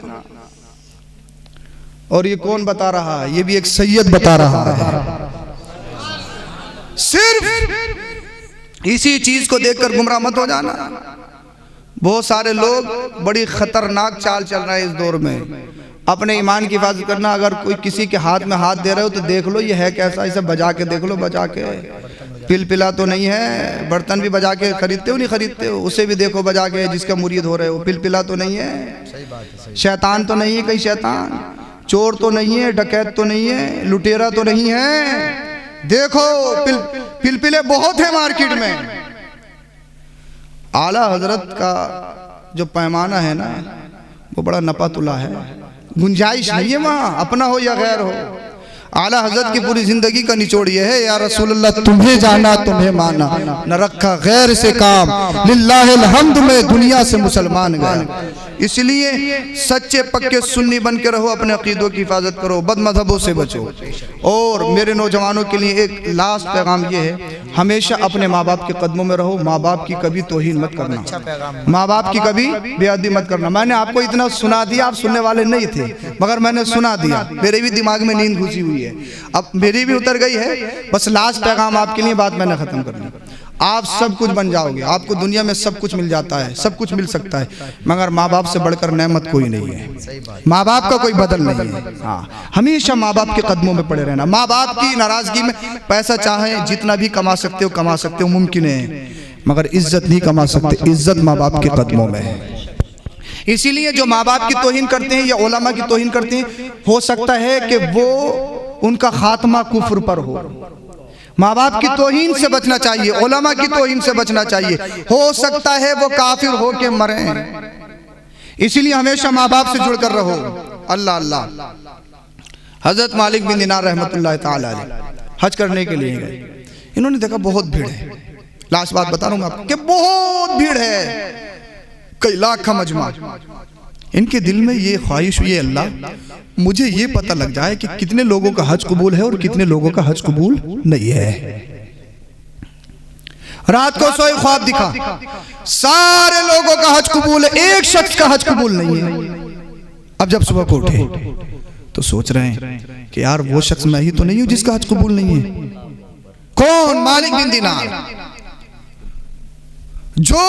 और ये कौन बता रहा है? ये भी एक सैयद बता रहा है। सिर्फ इसी चीज को देखकर गुमराह मत हो जाना। बहुत सारे लोग बड़ी खतरनाक चाल चल रहे हैं इस दौर में। अपने ईमान की हिफाजत करना। अगर कोई किसी के हाथ में हाथ दे रहे हो तो देख लो ये है कैसा, इसे बजा के देख लो, बजा के। पिलपिला तो नहीं है, बर्तन भी बजा के खरीदते हो नहीं खरीदते हो, उसे भी देखो बजा के, जिसका मुरीद हो रहे हो। पिलपिला तो नहीं है, शैतान तो नहीं है, कहीं शैतान, चोर तो नहीं है, डकैत तो नहीं है, लुटेरा तो नहीं है। देखो पिलपिले बहुत है मार्केट में। आला हजरत का जो पैमाना है ना, वो बड़ा नपा तुला है, गुंजाइश नहीं है वहाँ, अपना हो या गैर हो। आला हजरत की पूरी जिंदगी का निचोड़ ये है, या रसूलुल्लाह तुम्हें जाना तुम्हें माना, न रखा गैर से काम, लिल्लाहिल हम्द में दुनिया से मुसलमान गए। इसलिए सच्चे पक्के सुन्नी बन के रहो, अपने अकीदों की हिफाजत करो, बद मजहबों से बचो। और मेरे नौजवानों के लिए एक लास्ट पैगाम ये है, हमेशा अपने माँ बाप के कदमों में रहो। माँ बाप की कभी तौहीन मत करना, माँ बाप की कभी बेअदबी मत करना। मैंने आपको इतना सुना दिया, आप सुनने वाले नहीं थे, मगर मैंने सुना दिया, मेरे भी दिमाग में नींद घुसी हुई है, अब मेरी भी उतर गई है। बस लास्ट पैगाम आपके लिए, बात मैंने खत्म कर ली। आप सब कुछ बन जाओगे, आपको दुनिया में सब कुछ मिल जाता है, सब कुछ मिल सकता है, मगर माँ बाप से बढ़कर नेमत कोई नहीं है। माँ बाप का कोई बदल नहीं है। हाँ, हमेशा माँ बाप के कदमों में पड़े रहना। माँ बाप की नाराजगी में पैसा चाहे जितना भी कमा सकते हो मुमकिन है, मगर इज्जत नहीं कमा सकते। इज्जत माँ बाप के कदमों में है। इसीलिए जो माँ बाप की तौहीन करते हैं या उलमा की तौहीन करते हैं, हो सकता है कि वो उनका खात्मा कुफ्र पर हो। माँ बाप की तौहीन से बचना चाहिए, उलमा की तौहीन से बचना चाहिए। हो सकता है वो काफिर हो के मरे, इसीलिए हमेशा माँ बाप से जुड़कर रहो। अल्लाह अल्लाह। हजरत मालिक बिन दिनार रहमतुल्लाह ताला अलैह हज करने के लिए गए। इन्होंने देखा बहुत भीड़ है। लास्ट बात बता रहा हूँ आपको कि बहुत भीड़ है, कई लाख का मजमा। इनके दिल में ये ख्वाहिश हुई, अल्लाह मुझे ये पता लग जाए कि कितने लोगों का हज कबूल है और कितने लोगों का हज कबूल नहीं है। रात को सोए ख्वाब दिखा, सारे लोगों का हज कबूल है, एक शख्स का हज कबूल नहीं है। अब जब सुबह को उठे तो सोच रहे हैं कि यार वो शख्स मैं ही तो नहीं हूं जिसका हज कबूल नहीं है। कौन? मालिक बिन दिनार, जो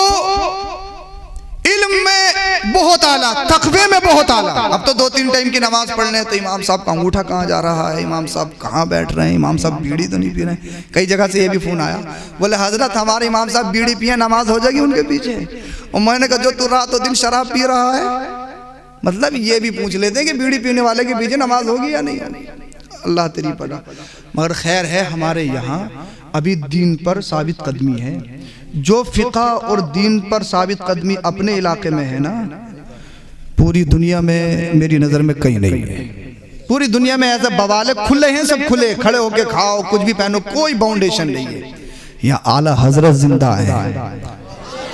इल्म में बहुत आला आला, तकवे में बहुत आला। अब तो 2-3 टाइम की नमाज पढ़ लें तो इमाम साहब का अंगूठा कहाँ जा रहा है, इमाम साहब कहाँ बैठ रहे हैं, इमाम साहब बीड़ी तो नहीं पी रहे हैं। कई जगह से ये भी फ़ोन आया, बोले हजरत हमारे इमाम साहब बीड़ी पिए, नमाज हो जाएगी उनके पीछे। और मैंने कहा जो तू रात दिन शराब पी रहा है, मतलब ये भी पूछ लेते हैं कि बीड़ी पीने वाले के पीछे नमाज होगी या नहीं होगी। अल्लाह तेरी पड़ा। मगर खैर है, हमारे यहाँ अभी दीन पर साबित कदमी है। जो फ़िक़्ह और दीन पर साबित कदमी अपने इलाके में है ना, पूरी दुनिया में मेरी नज़र में कहीं नहीं है। पूरी दुनिया में ऐसे बवाले खुले हैं, सब खुले, खड़े होके खाओ, कुछ भी पहनो, कोई बाउंडेशन नहीं है। यहाँ आला हजरत जिंदा है,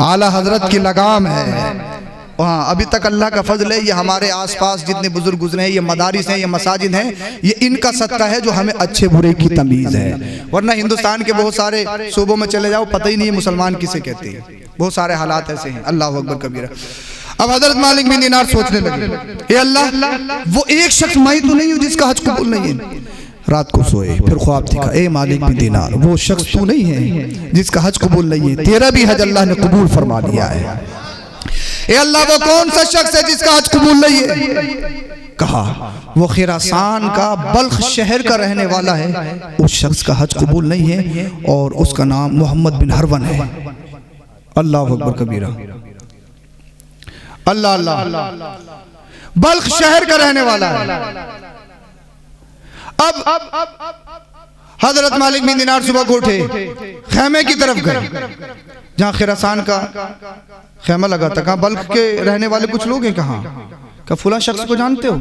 आला हजरत की लगाम है। हाँ, अभी तक अल्लाह का फजल है, ये हमारे आसपास जितने बुजुर्ग गुजरे हैं, ये मदारिस हैं, ये मसाजिद हैं, ये इनका सदका है जो हमें अच्छे बुरे की तमीज़ है। वरना हिंदुस्तान के बहुत सारे सूबों में चले जाओ, पता ही नहीं है मुसलमान किसे कहते हैं। बहुत सारे हालात ऐसे हैं। अल्लाह अकबर कबीरा। अब हजरत मालिक बिन दीनार सोचने लगे, ए अल्लाह, वो एक शख्स मैं तो नहीं हूँ जिसका हज कबूल नहीं है। रात को सोए, फिर ख्वाब दिखा, ए मालिक बिन दीनार, वो शख्स तू नहीं है जिसका हज कबूल नहीं है, तेरा भी हज अल्लाह ने कबूल फरमा लिया है। ए अल्लाह, वो कौन सा शख्स है जिसका हज कबूल नहीं है? कहा, वो खिरासान का बल्ख शहर का रहने वाला है, उस शख्स का हज कबूल नहीं है और उसका नाम मोहम्मद बिन हरवन है। अल्लाह अकबर कबीरा। अल्लाह अल्लाह, बल्ख शहर का रहने वाला है। अब हजरत मालिक बिन दीनार सुबह को उठे, खैमे की तरफ गए जहाँ खिरासान का खैमा लगा था। कहाँ बल्ख के रहने वाले कुछ लोग हैं, कहाँ का फुला शख्स को जानते हो?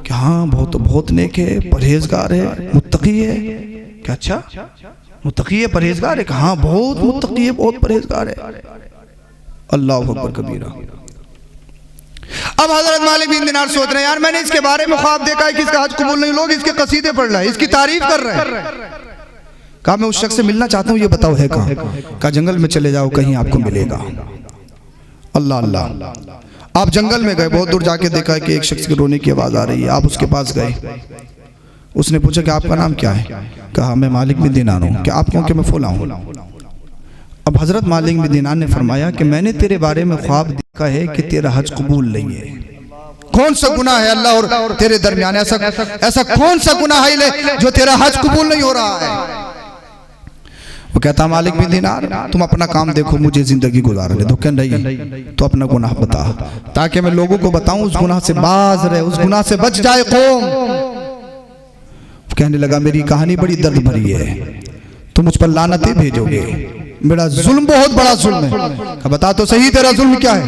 क्या हाँ, बहुत नेक है, परहेजगार है, मुत्तकी है। क्या अच्छा, मुत्तकी है, परहेजगार है? कहाँ बहुत मुत्तकी है, बहुत परहेजगार है। अल्लाह अकबर कबीरा। अब हजरत मालिक बिन दीनार सोच रहे हैं, यार मैंने इसके बारे में ख्वाब देखा है कि इसका हज कबूल नहीं, लोग इसके कसीदे पढ़ रहे हैं, इसकी तारीफ कर रहे हैं। कहा मैं उस शख्स से मिलना चाहता हूँ, ये बताओ है कहाँ? कहा जंगल में चले जाओ, कहीं आपको मिलेगा। अल्लाह अल्लाह। आप जंगल में गए, बहुत दूर जाके देखा कि एक शख्स के रोने की आवाज़ आ रही है। आप उसके पास गए, उसने पूछा कि आपका नाम क्या है? कहा मैं मालिक बिन दीनार हूँ। क्या आप क्यों? कि मैं फुला हूँ। अब हजरत मालिक बिन दीनार ने फरमाया कि मैंने तेरे बारे में ख्वाब देखा है कि तेरा हज कबूल नहीं है। कौन सा गुनाह है अल्लाह और तेरे दरमियान? ऐसा कौन सा गुनाह है जो तेरा हज कबूल नहीं हो रहा है? वो कहता मालिक बिन दीनार, तुम अपना काम देखो, मुझे जिंदगी गुजारने दो। क्या नहीं तो अपना गुनाह बता, ताकि मैं लोगों को बताऊं, उस गुनाह से बाज रहे, उस गुनाह से बच जाए कौम। कहने लगा मेरी कहानी बड़ी दर्द भरी है, तुम मुझ पर लानतें भेजोगे, मेरा जुल्म बहुत बड़ा जुल्म है। बता तो सही तेरा जुल्म क्या है?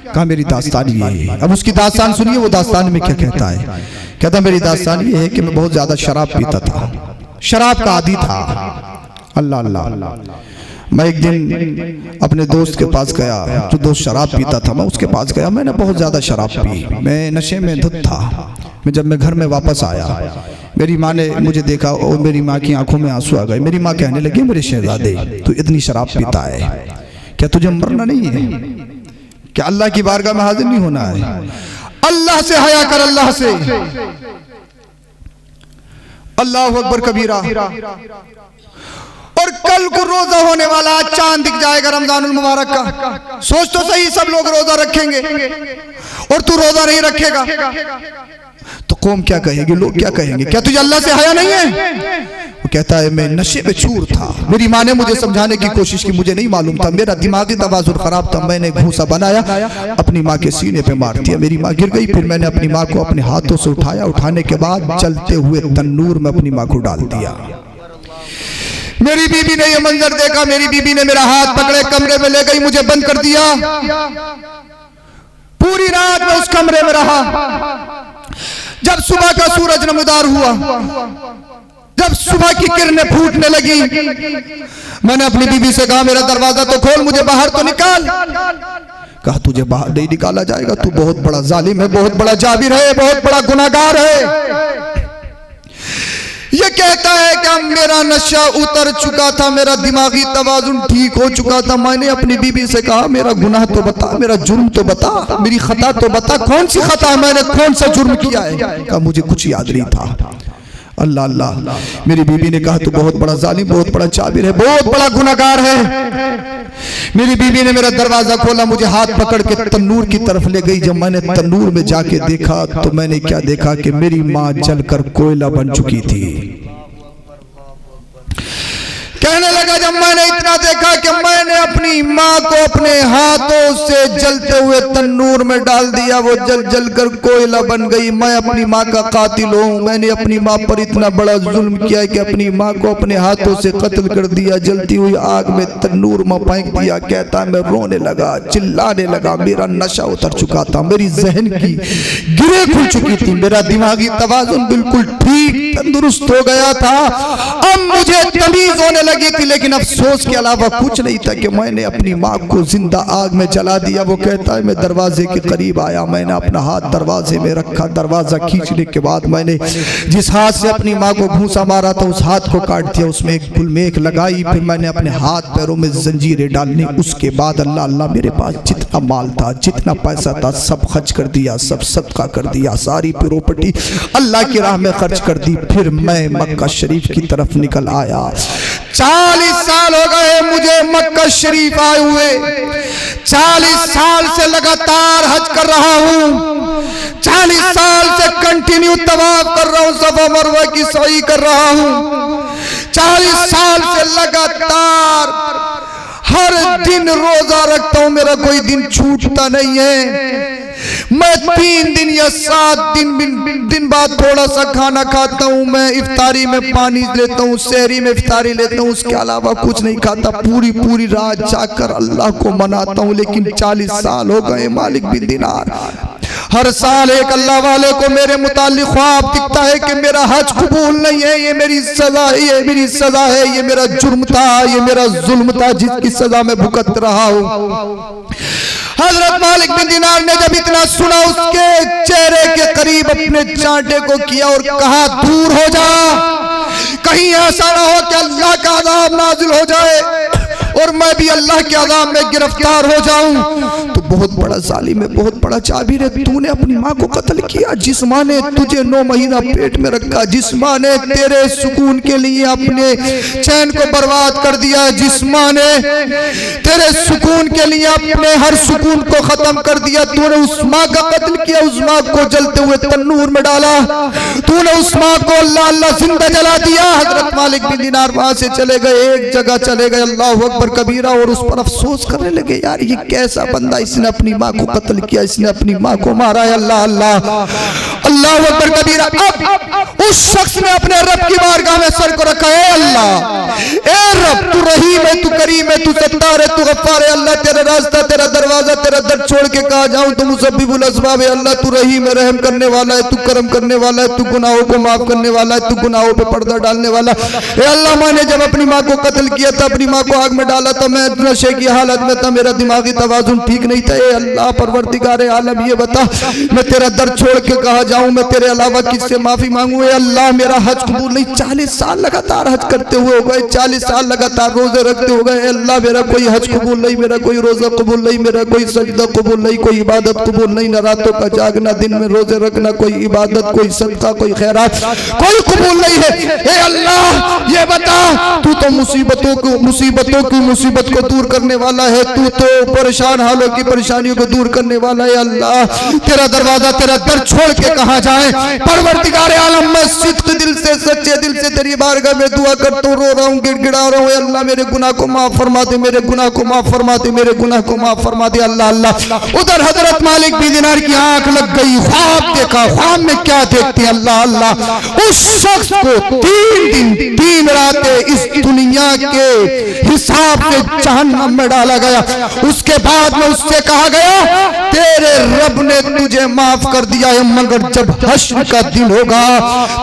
कहा मेरी दास्तान ये है। अब उसकी दास्तान सुनिए, वो दास्तान में क्या कहता है। कहता मेरी दास्तान ये है कि मैं बहुत ज्यादा शराब पीता था, शराब का आदी था। अल्लाह अल्लाह। मैं एक दिन अपने दोस्त के पास गया, जो दोस्त शराब पीता था, मैं उसके पास गया, मैंने बहुत ज़्यादा शराब पी, मैं नशे में धुत था। जब मैं घर में वापस आया, मेरी माँ ने मुझे देखा और मेरी माँ की आंखों में आंसू आ गए। मेरी माँ कहने लगी मेरे शहजादे, तू इतनी शराब पीता है, क्या तुझे मरना नहीं है? क्या अल्लाह की बारगाह में हाजिर नहीं होना है? अल्लाह से हया कर, अल्लाह से। अल्लाह अकबर कबीरा। और कल को रोजा होने वाला, चांद दिख जाएगा रमजानुल मुबारक का। सोच तो सही, सब लोग रोजा रखेंगे और तू रोजा नहीं रखेगा तो कौम क्या कहेगी, लोग क्या कहेंगे? क्या तुझे अल्लाह से हया नहीं है? वो कहता है मैं नशे में चूर था। मेरी माँ ने मुझे समझाने की कोशिश की, मुझे नहीं मालूम था, मेरा दिमागी तवाज़ुन खराब था। मैंने घूसा बनाया, अपनी माँ के सीने पे मार दिया, मेरी माँ गिर गई। फिर मैंने अपनी माँ को अपने हाथों से उठाया, उठाने के बाद चलते हुए तन्नूर में अपनी माँ को डाल दिया। मेरी बीबी ने यह मंजर देखा, मेरी बीबी ने मेरा हाथ पकड़े कमरे में ले गई, मुझे बंद कर दिया। पूरी रात में उस कमरे में रहा। जब सुबह का सूरज नमदार हुआ, जब सुबह की किरणें फूटने लगी, मैंने अपनी बीबी से कहा मेरा दरवाजा तो खोल, मुझे बाहर तो निकाल। कहा तुझे बाहर नहीं निकाला जाएगा, तू बहुत बड़ा जालिम है, बहुत बड़ा जाबिर है, बहुत बड़ा गुनाहगार है। ये कहता है कि मेरा नशा उतर चुका था, मेरा दिमागी तवाज़ुन ठीक हो चुका था। मैंने अपनी बीबी से कहा मेरा गुनाह तो बता, मेरा जुर्म तो बता, मेरी खता तो बता, कौन सी खता है, मैंने कौन सा जुर्म किया है? कहा मुझे कुछ याद नहीं था। अल्लाह अल्लाह। मेरी बीबी ने कहा, तू बहुत बड़ा जालिम, बहुत बड़ा चाबिर है, बहुत बड़ा गुनाहगार है। मेरी बीबी ने मेरा दरवाजा खोला, मुझे हाथ पकड़ के तन्नूर की तरफ ले गई। जब मैंने तन्नूर में जाके देखा तो मैंने क्या देखा कि मेरी माँ जलकर कोयला बन चुकी थी। कहने लगा, जब मैंने इतना देखा कि मैंने अपनी माँ को अपने हाथों से जलते हुए तन्नूर में डाल दिया, वो जल जल कर कोयला बन गई। मैं अपनी माँ का कातिल हूँ। मैंने अपनी माँ पर इतना बड़ा जुल्म किया कि अपनी माँ को अपने हाथों से कत्ल कर दिया, जलती हुई आग में तन्नूर में फेंक दिया। कहता मैं रोने लगा, चिल्लाने लगा, मेरा नशा उतर चुका था, मेरी जहन की गिरे खुल चुकी थी, मेरा दिमागी तवाज़ुन बिल्कुल ठीक तंदुरुस्त हो गया था। अब मुझे तमीज होने लगी थी, लेकिन अफसोस के अलावा कुछ नहीं था कि मैंने अपनी माँ को जिंदा आग में जला दिया। वो कहता है मैं दरवाजे के करीब आया, मैंने अपना हाथ दरवाजे में रखा, दरवाजा खींचने के बाद मैंने जिस हाथ से अपनी माँ को घूंसा मारा था उस हाथ को काट दिया, उसमें एक गुलमेख लगाई। फिर मैंने अपने हाथ पैरों में जंजीरें डालनी। उसके बाद अल्लाह अल्लाह मेरे पास जितना माल था, जितना पैसा था, सब खर्च कर दिया, सब सदका कर दिया, सारी प्रॉपर्टी अल्लाह की राह में खर्च कर दी। फिर मैं मक्का शरीफ की तरफ निकल आया। 40 साल हो गए मुझे मक्का शरीफ आए हुए। 40 साल से लगातार हज कर रहा हूँ। 40 साल से कंटिन्यू तवाफ कर रहा हूँ, सफा मरवा की सही कर रहा हूँ। 40 साल से लगातार हर दिन रोजा रखता हूँ, मेरा कोई दिन छूटता नहीं है। मैं 3 दिन या 7 दिन बाद थोड़ा सा खाना खाता हूँ। मैं इफ्तारी में पानी लेता हूँ, सहरी में इफ्तारी लेता हूँ, उसके अलावा कुछ नहीं खाता। पूरी रात जाकर अल्लाह को मनाता हूँ। लेकिन 40 साल हो गए मालिक बिन दिनार। हर साल एक अल्लाह वाले को मेरे मुतालिक ख्वाब दिखता है कि मेरा हज कबूल नहीं है, ये मेरी सजा है, ये मेरी सजा है, ये मेरा जुर्म था, ये मेरा जुल्म था जिसकी सजा मैं भुगत रहा हूँ। हजरत मालिक बिन दिनार ने जब इतना सुना, उसके चेहरे के करीब अपने चांटे को किया और कहा, दूर हो जा, कहीं ऐसा ना हो कि अल्लाह का अज़ाब नाजिल हो जाए और मैं भी अल्लाह के अज़ाब में गिरफ्तार हो जाऊं। तो बहुत बड़ा जालिम है, बहुत बड़ा चाबिर है। तूने अपनी माँ को कत्ल किया, जिस माँ ने तुझे 9 महीना पेट में रखा, जिस माँ ने तेरे सुकून के लिए अपने चैन को बर्बाद कर दिया, जिस माँ ने तेरे सुकून के लिए अपने हर सुकून को खत्म कर दिया, तूने उस माँ का कत्ल किया, उस माँ को जलते हुए तन्नूर में डाला, तूने उस माँ को अल्लाह अल्लाह जिंदा जला दिया। हजरत मालिक बिन दिनार वहां से चले गए, एक जगह चले गए, अल्लाह अकबर कबीरा, और उस पर अफसोस करने लगे, यार ये कैसा बंदा, इसने अपनी माँ को कत्ल किया, इसने अपनी माँ को मारा है। अल्लाह अल्लाह अल्लाह अकबर कबीरा। अब उस शख्स ने अपने रब की बारगाह में सर को रखा है, अल्लाह ए रब, तू रहीम है, तू करीम है, तू सत्तार है, तू गफ्फार है। अल्लाह तेरा रास्ता, तेरा दरवाजा, तेरा दर छोड़ के कहा जाऊं तो मुसब्बिबुल असबाब है। अल्लाह तू रहीम है, रहम करने वाला है, तू करम करने वाला है, तू गुनाहों को माफ करने वाला है, तू गुनाहों पे पर्दा डालने वाला है। अल्लाह मैंने जब अपनी माँ को कत्ल किया था, अपनी माँ को आग में डाला था, मैं नशे की हालत में था, मेरा दिमागी तवाज़ुन ठीक नहीं था। अल्लाह परवरदिगार आलम ये बता, मैं तेरा दर छोड़ के कहा जाऊं, मैं तेरे अलावा किससे माफी मांगू? अल्लाह मेरा हज कबूल नहीं। 40 साल लगातार हज करते हुए हो गए, 40 साल लगातार रोजे रखते हो गए। अल्लाह मेरा कोई हज कबूल नहीं, मेरा कोई रोजा कबूल नहीं, मेरा कोई सजदा कबूल नहीं, कोई इबादत कबूल नहीं, न रातों का जागना, दिन में रोजे रखना, कोई इबादत, कोई सदका, कोई खैरात, कोई कबूल नहीं है। ए अल्लाह ये बता, तू तो मुसीबत को दूर करने वाला है, तू तो परेशान हालों की परेशानियों को दूर करने वाला है। अल्लाह तेरा दरवाजा, तेरा दर छोड़ के कहा जाए? परवरदिगार आलम, मैं सिद्क दिल से, सच्चे दिल से तेरी बारगाह में दुआ करता हूँ, रो रहा हूँ, गिड़गिड़ा रहा हूँ। अल्लाह मेरे गुनाह को माफ फरमा दे, मेरे गुनाह को माफ फरमा दे, मेरे गुनाह को माफ फरमा दे। अल्लाह अल्लाह। उधर हजरत मालिक बिन दिनार की आंख लग गई, ख्वाब देखा। ख्वाब में क्या देखते हैं? अल्लाह अल्लाह। उस शख्स को 3 दिन 3 रातें इस दुनिया के हिसाब से जहन्नम में डाला गया। उसके बाद में उससे कहा गया, तेरे रब ने तुझे माफ कर दिया है, मगर जब हश्र का दिन होगा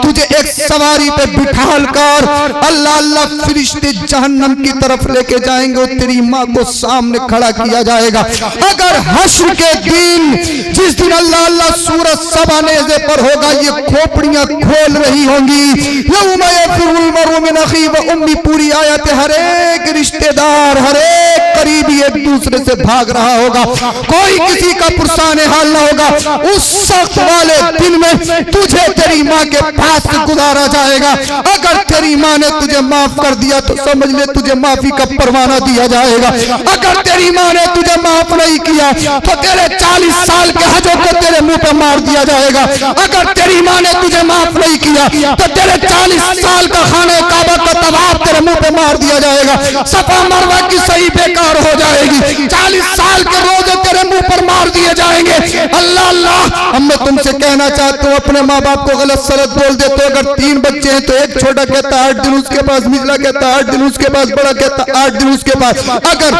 तुझे एक सवारी पे बिठाल कर अल्लाह अल्लाह फरिश्ते जहन्नम की तरफ लेके जाएंगे और तेरी माँ को सामने खड़ा किया जाएगा। अगर हश्र के दिन, जिस दिन अल्लाह अल्लाह सूरज सबा नेज़े पर होगा, ये खोपड़ियां खोल रही होंगी, यौमा यफ़िरुल मर'उ मिन अख़ीही व उम्मी, पूरी आयत, हर एक रिश्तेदार, हर एक करीबी एक दूसरे से भाग रहा होगा, कोई किसी का पुरसाने हाल ना होगा। उस सख्त वाले दिन में तुझे तेरी माँ के पास से गुजारा जाएगा। अगर तेरी माँ ने तुझे माफ कर दिया तो समझ ले तुझे माफी का परवाना दिया जाएगा। अगर तेरी माँ ने तुझे माफ नहीं किया तो तेरे 40 साल के हजों को तेरे मुंह पे मार दिया जाएगा। अगर तेरी माँ ने तुझे माफ नहीं किया तो तेरे 40 साल का खाने काबा का तवाफ तेरे मुंह पे मार दिया जाएगा। सफा मरवा की सही बेकार हो जाएगी। 40 साल के रोजे तेरे मुंह पर मार दिए जाएंगे। अल्लाह अल्लाह, अब मैं तुमसे कहना चाहता हूँ, अपने माँ बाप को गलत सलत बोल देते हो। अगर 3 बच्चे हैं तो एक छोटा कहता 8 दिन उसके पास, मिजला कहता 8 दिन उसके पास, बड़ा कहता 8 दिन उसके पास। अगर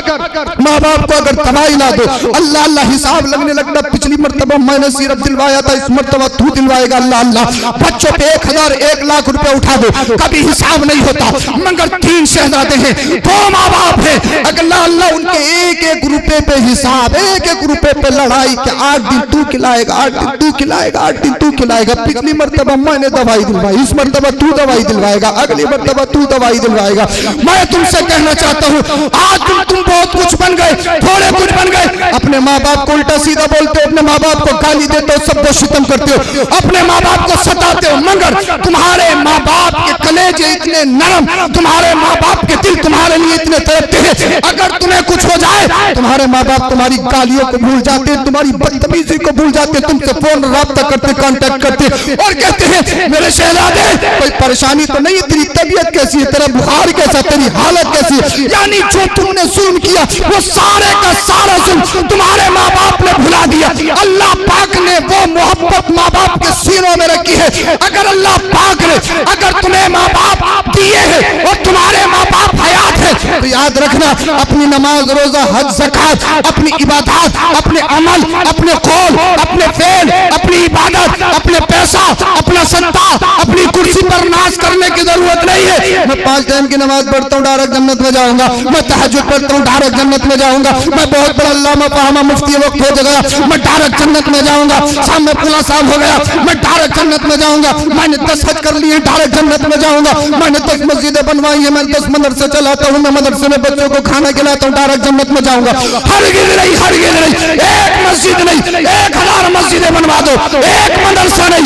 माँ बाप को अगर तबाही ना दो, अल्लाह अल्लाह हिसाब लगने लगता, पिछली मर्तबा मैंने सिर्फ दिलवाया था, इस मर्तबा तू दिलवाएगा। अल्लाह अल्लाह, बच्चों पे 1000 1 लाख रुपए उठा दो, कभी हिसाब नहीं होता। मगर 3 शहजादे हैं, 2 माँ बाप है, अल्लाह अल्लाह उनके एक एक रुपए पे हिसाब, एक एक रुपए पे लड़ाई कि 8 दिन तू खिलाएगा, 8 दिन तू खिलाएगा, 8 दिन तू खिलाएगा। पिछली मर्तबा मैंने दवाई दिलवाई, इस मर्तबा तू दवाई दिलवाएगा, अगली मर्तबा तू दवाई दिलवाएगा। मैं तुमसे कहना चाहता हूँ, आज तुम बहुत कुछ बन गए, थोड़े कुछ बन गए। अपने माँ बाप को उल्टा सीधा बोलते हो, अपने माँ बाप को गाली देते हो, सबको शितम करते हो, अपने माँ बाप को सताते हो। मगर तुम्हारे माँ बाप के कलेजे इतने नरम, तुम्हारे माँ बाप के दिल तुम्हारे लिए इतने तड़पते हैं। अगर तुम्हें कुछ हो जाए, तुम्हारे माँ बाप तुम्हारी गालियों को भूल जाते हैं, तुम्हारी बदतमीजी को भूल जाते हैं, तुमसे फोन राब्ता करते, कांटेक्ट करते और कहते हैं मेरे शहजादे कोई परेशानी तो नहीं, तेरी तबीयत कैसी है, तेरा बुखार कैसा, तेरी हालत कैसी है। यानी जो तुमने जुल्म किया वो सारे का सारा जुल्म तुम्हारे माँ बाप ने भुला दिया। अल्लाह पाक ने वो मोहब्बत माँ बाप के सीनों में रखी है। अगर अल्लाह पाक ने अगर तुम्हें माँ बाप दिए हैं और तुम्हारे माँ बाप हयात है तो याद रखना, अपनी नमाज रोजा हज ज़कात, अपनी इबादत, अपने अमल, अपने कौल, अपने फेल, अपनी इबादत, अपने पैसा, अपना सत्ता, अपनी कुर्सी पर नाश करने की जरूरत नहीं है। मैं 5 टाइम की नमाज पढ़ता हूँ, डायरेक्ट जन्नत में जाऊंगा। मैं तहज्जुद पढ़ता हूँ, डायरेक्ट जन्नत में जाऊंगा। मैं बहुत बड़ा अल्लामा फहामा मुफ्ती वक्त हो गया, मैं डायरेक्ट जन्नत में जाऊंगा। सामने पुला साहब हो गया, मैं डायरेक्ट जन्नत में जाऊंगा। मैंने 10 हज कर लिए, डायरेक्ट जन्नत में जाऊंगा। मैंने 10 मस्जिदें बनवाई है, मैं 10 मदरसे चलाता हूँ, मैं मदरसे में बच्चों को खाना खिलाता हूँ, डायरेक्ट जन्नत में जाऊंगा। हरगिज़ नहीं, हरगिज़ नहीं, एक मस्जिद नहीं, 1000 मस्जिदें बनवा दो, एक मदरसा नहीं,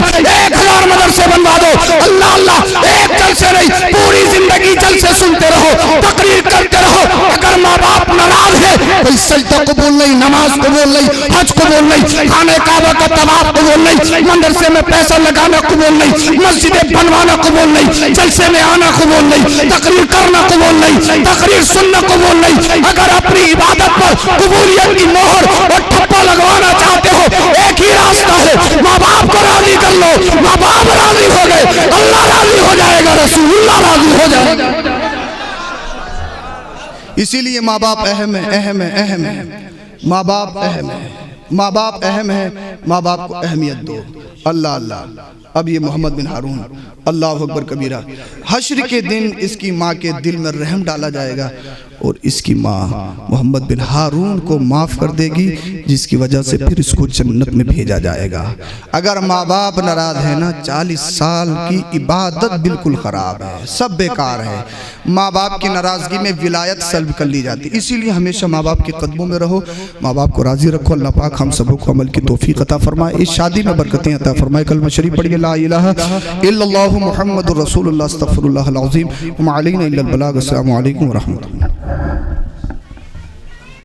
1000 मदरसे बनवा दो। अल्लाह अल्लाह, एक जलसे नहीं, पूरी जिंदगी जलसे सुनते रहो, तकरीर करते रहो। अगर माँ बाप नाराज है, कोई सजदा कबूल नहीं, नमाज कबूल नहीं, हज कबूल नहीं, खाने काबा का तवाफ कबूल नहीं, मदरसे में पैसा लगाना कबूल नहीं, मस्जिदें बनवाना कबूल नहीं, जलसे में आना कबूल नहीं, तकरीर करना कबूल नहीं, तकरीर सुनना कबूल नहीं। अगर अपनी इबादत पर कबूलियत की मोहर और ठप्पा लगवाना चाहते हो, एक ही रास्ता है, माँ बाप को राजी कर लो। माँ बाप राजी हो गए, अल्लाह राजी हो जाएगा, रसूलुल्लाह राजी हो जाएगा। इसीलिए माँ बाप अहम है, अहम है, अहम है। माँ बाप अहम है, माँ बाप अहम है, माँ बाप को अहमियत दो। अल्लाह अल्लाह। अब ये मोहम्मद बिन हारून, अल्लाह अकबर कबीरा, हश्र के दिन इसकी माँ के दिल में रहम डाला जाएगा और इसकी माँ मोहम्मद बिन हारून को माफ़ कर देगी, जिसकी वजह से फिर इसको जन्नत में भेजा जाएगा। अगर माँ बाप नाराज है ना, 40 साल की इबादत बिल्कुल ख़राब है, सब बेकार है। माँ बाप की नाराज़गी में विलायत सल्ब कर ली जाती है। इसीलिए हमेशा माँ बाप के कदमों में रहो, माँ बाप को राज़ी रखो। अल्लाह पाक हम सबों को अमल की तौफीक अता फरमाए, इस शादी में बरकतें अता फरमाए। कलमा शरीफ पढ़िए, ला इलाहा इल्लल्लाहु मुहम्मदुर रसूलुल्लाह अस्तगफिरुल्लाहल अज़ीम व मा अलैना इल्लल बलाग। अस्सलामु अलैकुम व रहमतुल्लाह।